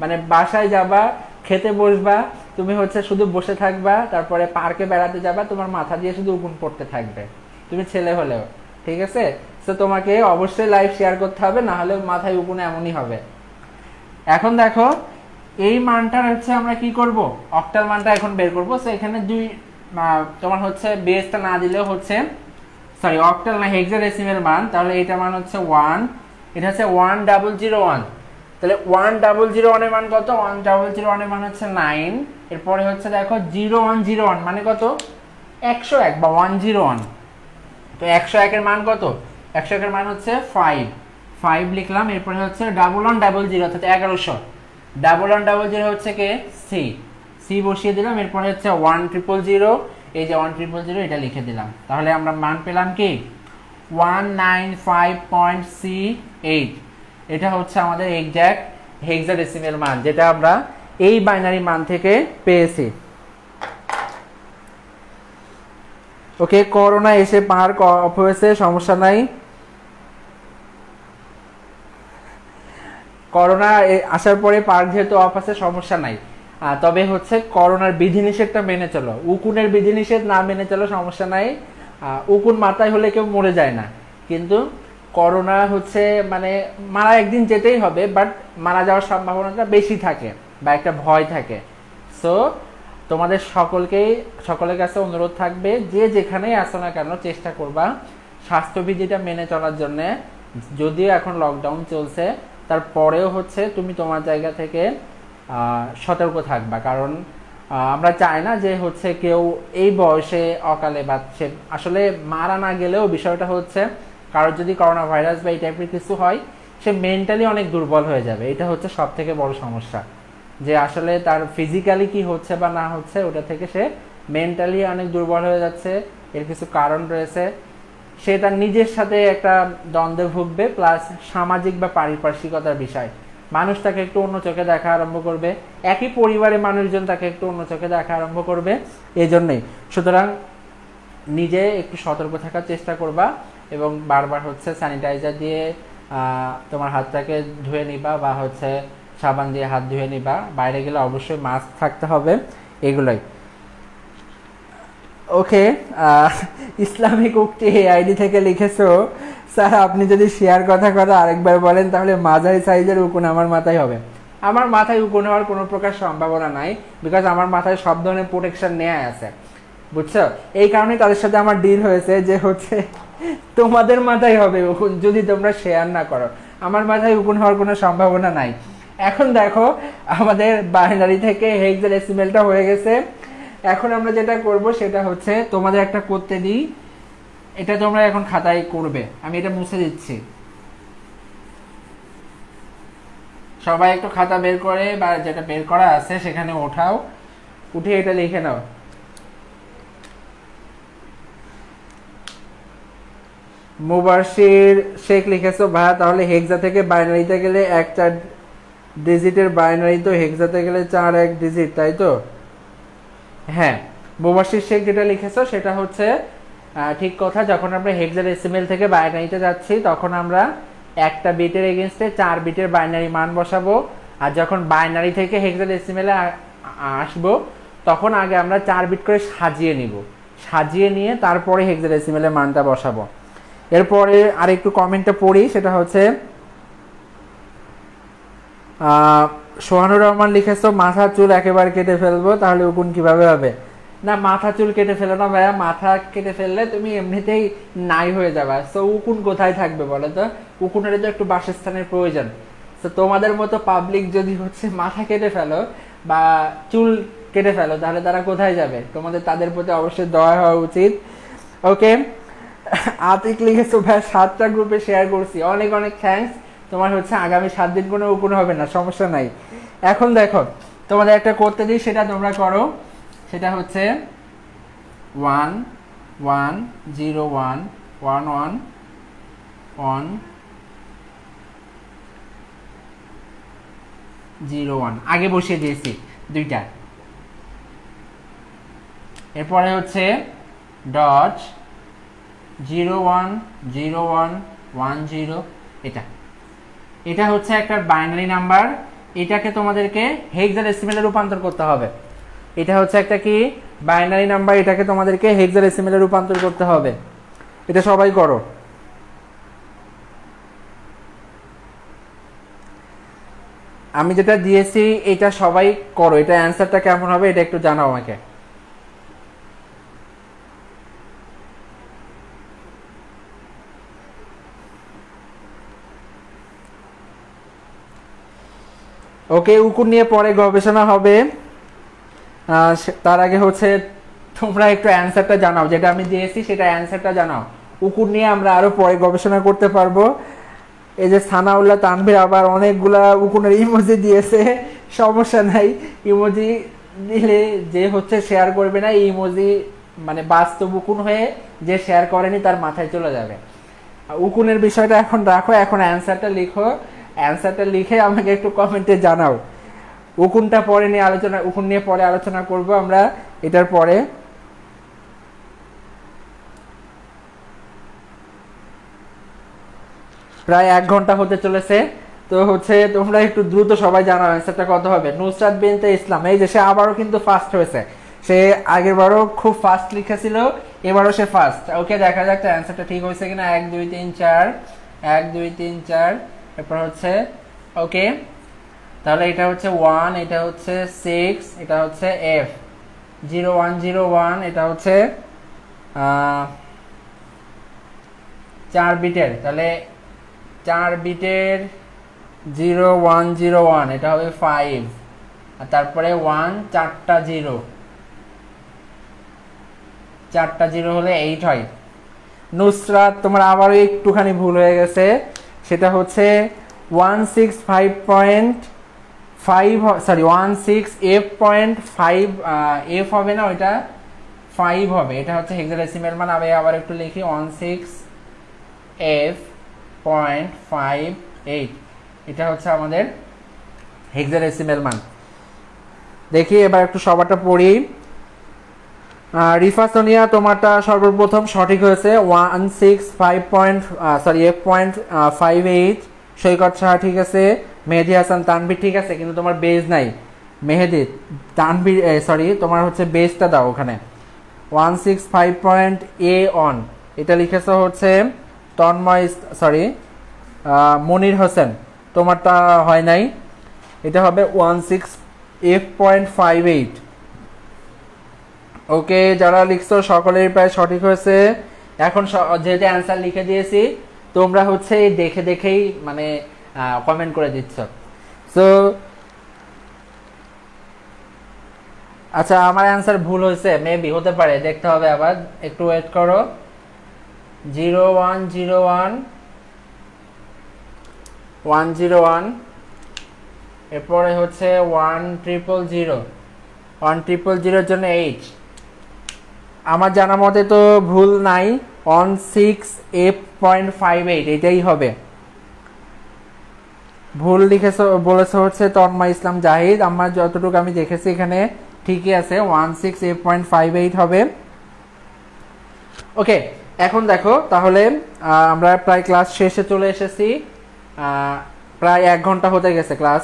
মানে বাসায় যাবা, খেতে বসবা, তুমি হচ্ছে শুধু বসে থাকবা, তারপরে পার্কে বেড়াতে যাবা, তোমার মাথা দিয়ে শুধু উকুন পড়তে থাকবে, তুমি ছেলে হলেও। ঠিক আছে, তো তোমাকে অবশ্যই লাইভ শেয়ার করতে হবে, না হলে মাথায় উকুন এমনই হবে। এখন দেখো এই মানটা হচ্ছে আমরা কি করব, অক্টাল মানটা এখন বের করব। সো এখানে তোমার হচ্ছে বেসটা না দিলেও হচ্ছে, সরি অক্টাল না, হেক্সাডেসিমাল মান। তাহলে এটা মান হচ্ছে 1, এটা হচ্ছে 1001। তাহলে 1001 এর মান কত, 1001 এর মান হচ্ছে 9। এরপরে হচ্ছে দেখো 0101 মানে কত, 101 বা 101। তো 101 এর মান কত, 101 এর মান হচ্ছে 5 লিখলাম। এরপরে হচ্ছে 1100 অর্থাৎ 1100, 1100 হচ্ছে কে, সি বসিয়ে দিলাম। এরপরে হচ্ছে 1000, এই যে 1000 এটা লিখে দিলাম। তাহলে আমরা মান পেলাম কি 195.C8। এটা হচ্ছে আমাদের এক্সাক্ট হেক্সাডেসিমাল মান, যেটা আমরা এই বাইনারি মান থেকে পেয়েছি। ওকে, করোনা এসে পাহাড় অফ হয়েছে, সমস্যা নাই। করোনা আসার পরে পার্ক যেহেতু অফ আছে, সমস্যা নাই। তবে হচ্ছে করোনার বিধিনিষেধটা মেনে চলো, উকুনের বিধিনিষেধ না মেনে চলো সমস্যা নাই। উকুন মাথায় হলে কেউ মরে যায় না, কিন্তু করোনা হচ্ছে মানে মারা একদিন যেতেই হবে, বাট মারা যাওয়ার সম্ভাবনাটা বেশি থাকে বা একটা ভয় থাকে। সো তোমাদের সকলের কাছে অনুরোধ থাকবে, যে যেখানেই আসো না কেন চেষ্টা করবা স্বাস্থ্যবিধিটা মেনে চলার জন্য। যদিও এখন লকডাউন চলছে, তারপরেও হচ্ছে তুমি তোমার জায়গা থেকে সতর্ক থাকবা, কারণ আমরা চাই না যে হচ্ছে কেউ এই বয়সে অকালে বাঁচছে। আসলে মারা না গেলেও বিষয়টা হচ্ছে কারোর যদি করোনা ভাইরাস বা এই টাইপের কিছু হয়, সে মেন্টালি অনেক দুর্বল হয়ে যাবে। এটা হচ্ছে সব থেকে বড় সমস্যা, যে আসলে তার ফিজিক্যালি কি হচ্ছে বা না হচ্ছে ওটা থেকে সে মেন্টালি অনেক দুর্বল হয়ে যাচ্ছে। এর কিছু কারণ রয়েছে, সে তার নিজের সাথে একটা দ্বন্দ্বে ভুগবে, প্লাস সামাজিক বা পারিপার্শ্বিকতার বিষয়, মানুষ তাকে একটু অন্য চোখে দেখা আরম্ভ করবে, একই পরিবারের মানুষজন তাকে একটু অন্য চোখে দেখা আরম্ভ করবে। এই জন্যই সুতরাং নিজে একটু সতর্ক থাকার চেষ্টা করবা, এবং বারবার হচ্ছে স্যানিটাইজার দিয়ে তোমার হাতটাকে ধুয়ে নিবা, বা হচ্ছে সাবান দিয়ে হাত ধুয়ে নিবা। বাইরে গেলে অবশ্যই মাস্ক থাকতে হবে। এগুলোই ওকে। ইসলামিক উক্তি আইডি থেকে লিখেছো, স্যার আপনি যদি শেয়ার কথা আরেকবার বলেন তাহলে মাঝারি সাইজের উকুন আমার মাথায় হবে। আমার মাথায় উকুন হওয়ার কোনো প্রকার সম্ভাবনা নাই, বিকজ আমার মাথায় সব ধরনের প্রোটেকশন নেওয়া আছে, বুঝছো? এই কারণে তাদের সাথে আমার ডিল হয়েছে যে হচ্ছে তোমাদের মাথায় হবে উকুন যদি তোমরা শেয়ার না করো। আমার মাথায় উকুন হওয়ার কোনো সম্ভাবনা নাই। এখন দেখো আমাদের বাইনারি থেকে হেক্সাডেসিমেলটা হয়ে গেছে। এখন আমরা যেটা করব সেটা হচ্ছে তোমাদের একটা করতে দিই, এটা তোমরা এখন খাতায় করবে। আমি এটা মুছে দিচ্ছি, সবাই একটু খাতা বের করে বা যেটা বের করা আছে সেখানে ওঠাও, উঠে এটা লিখে নাও। মুবাশির শেখ লিখেছো, ভাইয়া তাহলে হেক্সা থেকে বাইনারিতে গেলে 1-4 ডিজিটের বাইনারি, তো হেক্সাতে গেলে 4-1 ডিজিট, তাই তো? হ্যাঁ, মুবাশির শেখ যেটা লিখেছো সেটা হচ্ছে ঠিক কথা। যখন আমরা হেক্সাডেসিমেল থেকে বাইনারিতে যাচ্ছি তখন আমরা একটা বিটের এগেইনস্টে 4 বিটের বাইনারি মান বসাবো, আর যখন বাইনারি থেকে হেক্সাডেসিমেলে আসবো তখন আগে আমরা 4 বিট করে সাজিয়ে নিয়ে তারপরে হেক্সাডেসিমেলের মানটা বসাবো। এরপরে আরেকটু কমেন্টটা পড়ি, সেটা হচ্ছে সোহানুর রহমান লিখেছো, মাথা চুল একেবারে কেটে ফেলবো, তাহলে উকুন কিভাবে হবে? না, মাথা চুল কেটে ফেলো না ভাইয়া, মাথা কেটে ফেললে তুমি এমনিতেই নাই হয়ে যাবে। তো উকুন কোথায় থাকবে বলো তো? উকুনের তো একটু বাসস্থানের প্রয়োজন। তো তোমাদের মতো পাবলিক যদি হচ্ছে মাথা কেটে ফেলো বা চুল কেটে ফেলো তাহলে তারা কোথায় যাবে? তাদের প্রতি অবশ্যই দয়া হওয়া উচিত। ওকে, আতিক লিখেছো, ভাই 7টা গ্রুপে শেয়ার করছি, অনেক অনেক থ্যাঙ্কস। তোমার হচ্ছে আগামী 7 দিন কোনো উকুন হবে না, সমস্যা নাই। এখন দেখো তোমাদের একটা করতে দিই, সেটা তোমরা করো। সেটা হচ্ছে 1 1 0 1 1 1 1 0 1 আগে বসিয়ে দিয়েছি 2টা। এরপরে হচ্ছে ডট 0 1 0 1 1 0, এটা হচ্ছে একটা বাইনারি নাম্বার। এটাকে তোমাদেরকে হেক্সাডেসিমেলে রূপান্তর করতে হবে। এটা হচ্ছে একটা কি বাইনারি নাম্বার, এটাকে তোমাদেরকে হেক্সাডেসিমেলে রূপান্তর করতে হবে। এটা সবাই করো। আমি যেটা দিয়েছি এটা সবাই করো। এটা অ্যান্সারটা কেমন হবে এটা একটু জানাও আমাকে। ওকে, উকুন নিয়ে পরে গবেষণা হবে, তার আগে হচ্ছে তোমরা একটু অ্যান্সারটা জানাও, যেটা আমি দিয়েছি সেটা অ্যান্সারটা জানাও। উকুন নিয়ে আমরা আরো পরে গবেষণা করতে পারবো। এই যে সানাউল্লাহ তানভীর আবার অনেকগুলা উকুনের ইমোজি দিয়েছে, সমস্যা নাই, ইমোজি দিলে যে হচ্ছে শেয়ার করবে না এই ইমোজি মানে বাস্তব উকুন হয়ে যে শেয়ার করেনি তার মাথায় চলে যাবে। উকুনের বিষয়টা এখন রাখো, এখন অ্যান্সারটা লিখো। অ্যান্সারটা লিখে আমাকে একটু কমেন্টে জানাও। উকুন নিয়ে পরে আলোচনা করব আমরা এটার পরে। প্রায় 1 ঘন্টা হতে চলেছে, তো হচ্ছে তোমরা একটু দ্রুত সবাই জানাও অ্যান্সারটা কত হবে। নুসরাত বিনতে ইসলাম, এই যে সে আবারও কিন্তু ফার্স্ট হয়েছে, সে আগের বারও খুব ফাস্ট লিখেছিল, এবারও সে ফার্স্ট। ওকে, দেখা যাক অ্যান্সারটা ঠিক হয়েছে কিনা। 1 2 3 4 1 2 3 4, এরপর হচ্ছে ওকে তাহলে এটা হচ্ছে 1, এটা হচ্ছে 6, এটা হচ্ছে F 0101, এটা হচ্ছে 4 বিটের। তাহলে 4 বিটের 0101 এটা হবে 5, আর তারপরে 1 4টা 0, 4টা 0 হলে 8 হয়। নুসরাত তোমার আবারও একটুখানি ভুল হয়ে গেছে, সেটা হচ্ছে 16F.5 F হবে না, ওইটা 5 হবে। এটা হচ্ছে হেক্সাডেসিমাল মান। আমি আবার একটু লিখি 16F.58, এটা হচ্ছে আমাদের হেক্সাডেসিমাল মান। দেখি এবার একটু সবারটা পড়ি। রিফা সোনিয়া তোমারটা সর্বপ্রথম সঠিক হয়েছে F.58। সৈকত শাহ ঠিক আছে, মেহেদি হাসান তানভীর ঠিক আছে, কিন্তু তোমার বেজ নাই মেহেদি। তানভীর সরি, তোমার হচ্ছে বেজটা দাও ওখানে। 165.A অন এটা লিখেছ হচ্ছে তন্ময়, সরি মনির হোসেন, তোমারটা হয় নাই, এটা হবে 16F.58। ওকে, যারা লিখছো সকলের প্রায় সঠিক হয়েছে। এখন যেহেতু অ্যান্সার লিখে দিয়েছি, তোমরা হচ্ছে দেখে দেখেই মানে কমেন্ট করে দিচ্ছ। সো আচ্ছা, আমার অ্যান্সার ভুল হয়েছে, মেবি হতে পারে, দেখতে হবে আবার, একটু ওয়েট করো। 0101 এরপরে হচ্ছে 100 জন্য 8। আমার জানা মতে তো ভুল নাই, 16F.58 এটাই হবে। ভুল লিখেছো বলেছো হচ্ছে তন্ময় ইসলাম জাহিদ। আমার যতটুকু আমি দেখেছি এখানে ঠিকই আছে, 16F.58 হবে। ওকে, এখন দেখো তাহলে আমরা প্রায় ক্লাস শেষে চলে এসেছি। প্রায় 1 ঘন্টা হতে গেছে, ক্লাস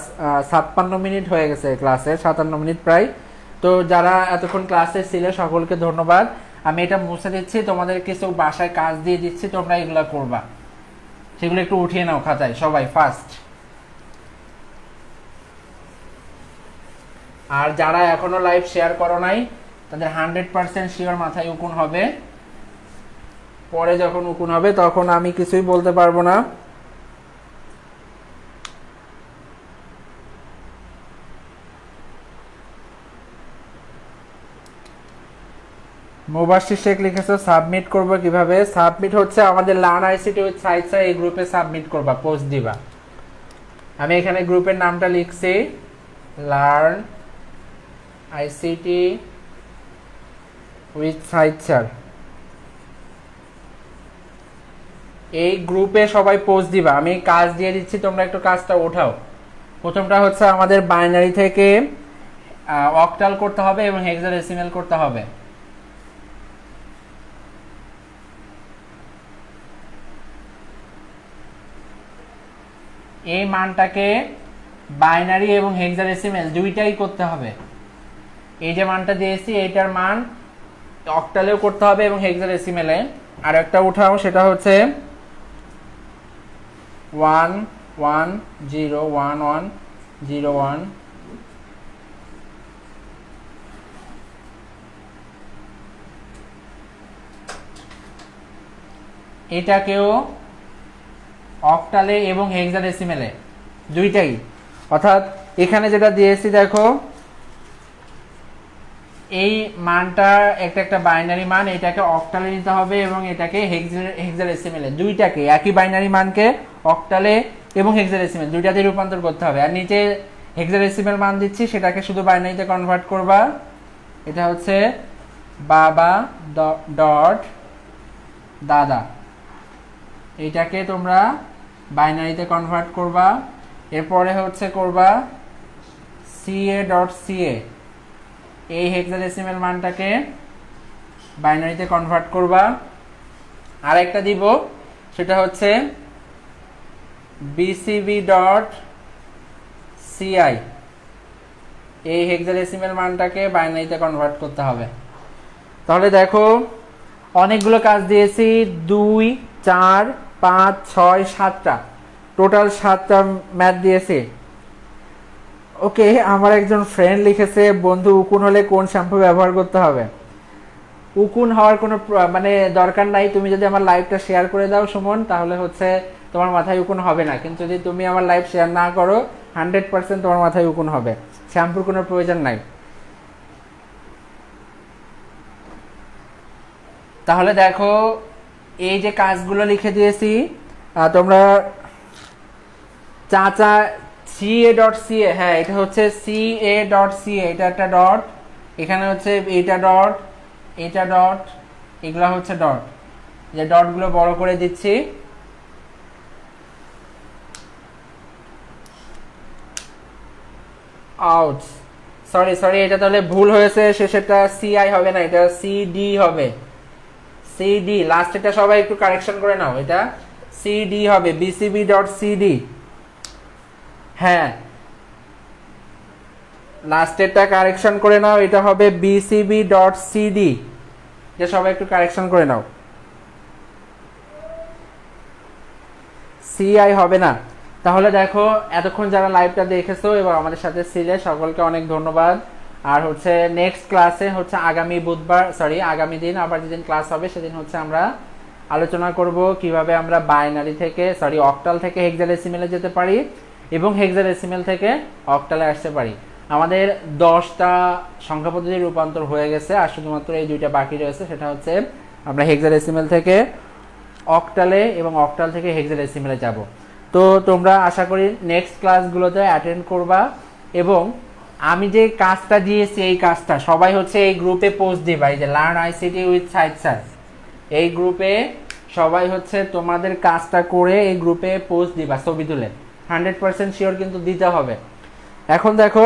56 মিনিট হয়ে গেছে, ক্লাসে 57 মিনিট প্রায়। তো যারা এতক্ষণ ক্লাসে ছিলে সকলকে ধন্যবাদ। আমি এটা মুছে দিচ্ছি, তোমাদের কিছু বাসায় কাজ দিয়ে দিচ্ছি, তোমরা এগুলো করবা, সেগুলো একটু উঠিয়ে নাও খাতায় সবাই ফার্স্ট। আর যারা এখনো লাইভ শেয়ার করো নাই, তাদের 100% শিওর মাথায় উকুন হবে। পরে যখন উকুন হবে তখন আমি কিছুই বলতে পারবো না। মুবাশির শেখ লিখেছো সাবমিট করবো কিভাবে? সাবমিট হচ্ছে আমাদের লার্ন আইসিটি উইথ সাইটস এই গ্রুপে সাবমিট করবা, পোস্ট দিবা। আমি এখানে গ্রুপের নামটা লিখছি, লার্ন আইসিটি উইথ সাইটসার। এই গ্রুপে সবাই পোস্ট দিবা, আমি কাজ দিয়ে দিচ্ছি, তোমরা একটু কাজটা ওঠাও। প্রথমটা হচ্ছে আমাদের বাইনারি থেকে অক্টাল করতে হবে এবং হেক্সাডেসিমাল করতে হবে। এই মানটাকে বাইনারি এবং হেক্সাডেসিমাল দুইটাই করতে হবে। এই যে মানটা দিয়েছি এটার মান অক্টালেও করতে হবে এবং হেক্সাডেসিমালে। আর একটা উঠাও, সেটা হচ্ছে 1101101। এটাকেও অক্টালে এবং হেক্সাডেসিমালে দুইটাই, অর্থাৎ এখানে যেটা দিয়েছি দেখো, এই মানটা একটা বাইনারি মান, এটাকে অক্টালে নিতে হবে এবং এটাকে হেক্সাডেসিমালে, দুইটাকে একই বাইনারি মানকে অক্টালে এবং হেক্সাডেসিমাল দুইটাতে রূপান্তর করতে হবে। আর নিচে হেক্সাডেসিমাল মান দিচ্ছি, সেটাকে শুধু বাইনারিতে কনভার্ট করবা। এটা হচ্ছে বাবা ডট দাদা, এইটাকে তোমরা বাইনারিতে কনভার্ট করবা। এরপরে হচ্ছে করবা CA.CA, এই হেক্সাডেসিমাল মানটাকে বাইনারিতে কনভার্ট করবা। আরেকটা দিব, সেটা হচ্ছে BCB.CI, এই হেক্সাডেসিমাল মানটাকে বাইনারিতে কনভার্ট করতে হবে। তাহলে দেখো অনেকগুলো কাজ দিয়েছি, 2 4 5 6 7টা, টোটাল 7টা ম্যাথ দিয়েছি। ওকে, আমার একজন ফ্রেন্ড লিখেছে, বন্ধু উকুন হলে কোন শ্যাম্পু ব্যবহার করতে হবে? উকুন হওয়ার কোনো মানে দরকার নাই। তুমি যদি আমার লাইভটা শেয়ার করে দাও সুমন, তাহলে হচ্ছে তোমার মাথায় উকুন হবে না। কিন্তু যদি তুমি আমার লাইভ শেয়ার না করো, 100% তোমার মাথায় উকুন হবে। শ্যাম্পুর কোনো প্রয়োজন নাই। তাহলে দেখো, এই যে কাজগুলো লিখে দিয়েছি, তোমরা চাচা CA.CA, হ্যাঁ এটা হচ্ছে CA.CA, এটা একটা ডট, এখানে হচ্ছে এইটা ডট, এটা ডট, এগুলা হচ্ছে ডট। যে ডটগুলো বড় করে দিচ্ছি। আউট, সরি সরি, এটা তাহলে ভুল হয়েছে, শেষেরটা CI হবে না, এটা CD হবে। CD লাস্টেরটা সবাই একটু কারেকশন করে নাও, এটা CD হবে, BCB.CD। হ্যাঁ, লাস্টেরটা কারেকশন করে নাও, এটা হবে BCB.CD। এটা সবাই একটু কারেকশন করে নাও, CI হবে না। তাহলে দেখো, এতক্ষণ যারা লাইভটা দেখেছো এবং আমাদের সাথে ছিলে, সকলকে অনেক ধন্যবাদ। আর হচ্ছে নেক্সট ক্লাসে হচ্ছে আগামী বুধবার, সরি আগামী দিন আবার যেদিন ক্লাস হবে সেদিন হচ্ছে আমরা আলোচনা করব কিভাবে আমরা বাইনারি থেকে, সরি অক্টাল থেকে হেক্সাডেসিমেলে যেতে পারি এবং হেক্সাডেসিমেল থেকে অক্টালে আসতে পারি। আমাদের 10টা সংখ্যা পদ্ধতির রূপান্তর হয়ে গেছে, আর শুধুমাত্র এই 2টা বাকি রয়েছে, সেটা হচ্ছে আমরা হেক্সাডেসিমেল থেকে অক্টালে এবং অক্টাল থেকে হেক্সাডেসিমেলে যাব। তো তোমরা আশা করি নেক্সট ক্লাসগুলোতে অ্যাটেন্ড করবা, এবং আমি যে কাজটা দিয়েছি এই কাজটা সবাই হচ্ছে এই গ্রুপে পোস্ট দিবা, এই যে learn ICT with Sayed sir, এই গ্রুপে সবাই হচ্ছে তোমাদের কাজটা করে এই গ্রুপে পোস্ট দিবা ছবি তুলে, 100% শিওর কিন্তু দিতে হবে। এখন দেখো,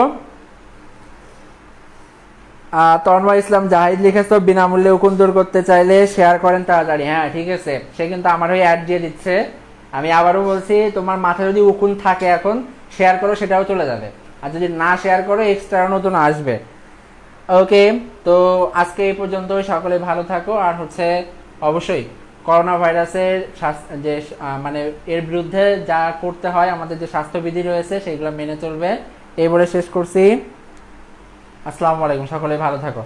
তন্ময় ইসলাম জাহিদ লিখেছো, বিনামূল্যে উকুন দূর করতে চাইলে শেয়ার করেন তাড়াতাড়ি। হ্যাঁ ঠিক আছে, সে কিন্তু আমার হয়ে অ্যাড দিয়ে দিচ্ছে। আমি আবারও বলছি, তোমার মাথায় যদি উকুন থাকে এখন শেয়ার করো, সেটাও চলে যাবে, আর যদি না শেয়ার করো এক্সট্রা নতুন আসবে। ওকে, তো আজকে এই পর্যন্তই, সকলে ভালো থাকো। আর হচ্ছে অবশ্যই করোনা ভাইরাসের যে মানে এর বিরুদ্ধে যা করতে হয়, আমাদের যে স্বাস্থ্যবিধি রয়েছে সেগুলো মেনে চলবে। এই বলে শেষ করছি। আসসালামু আলাইকুম, সকলে ভালো থাকো।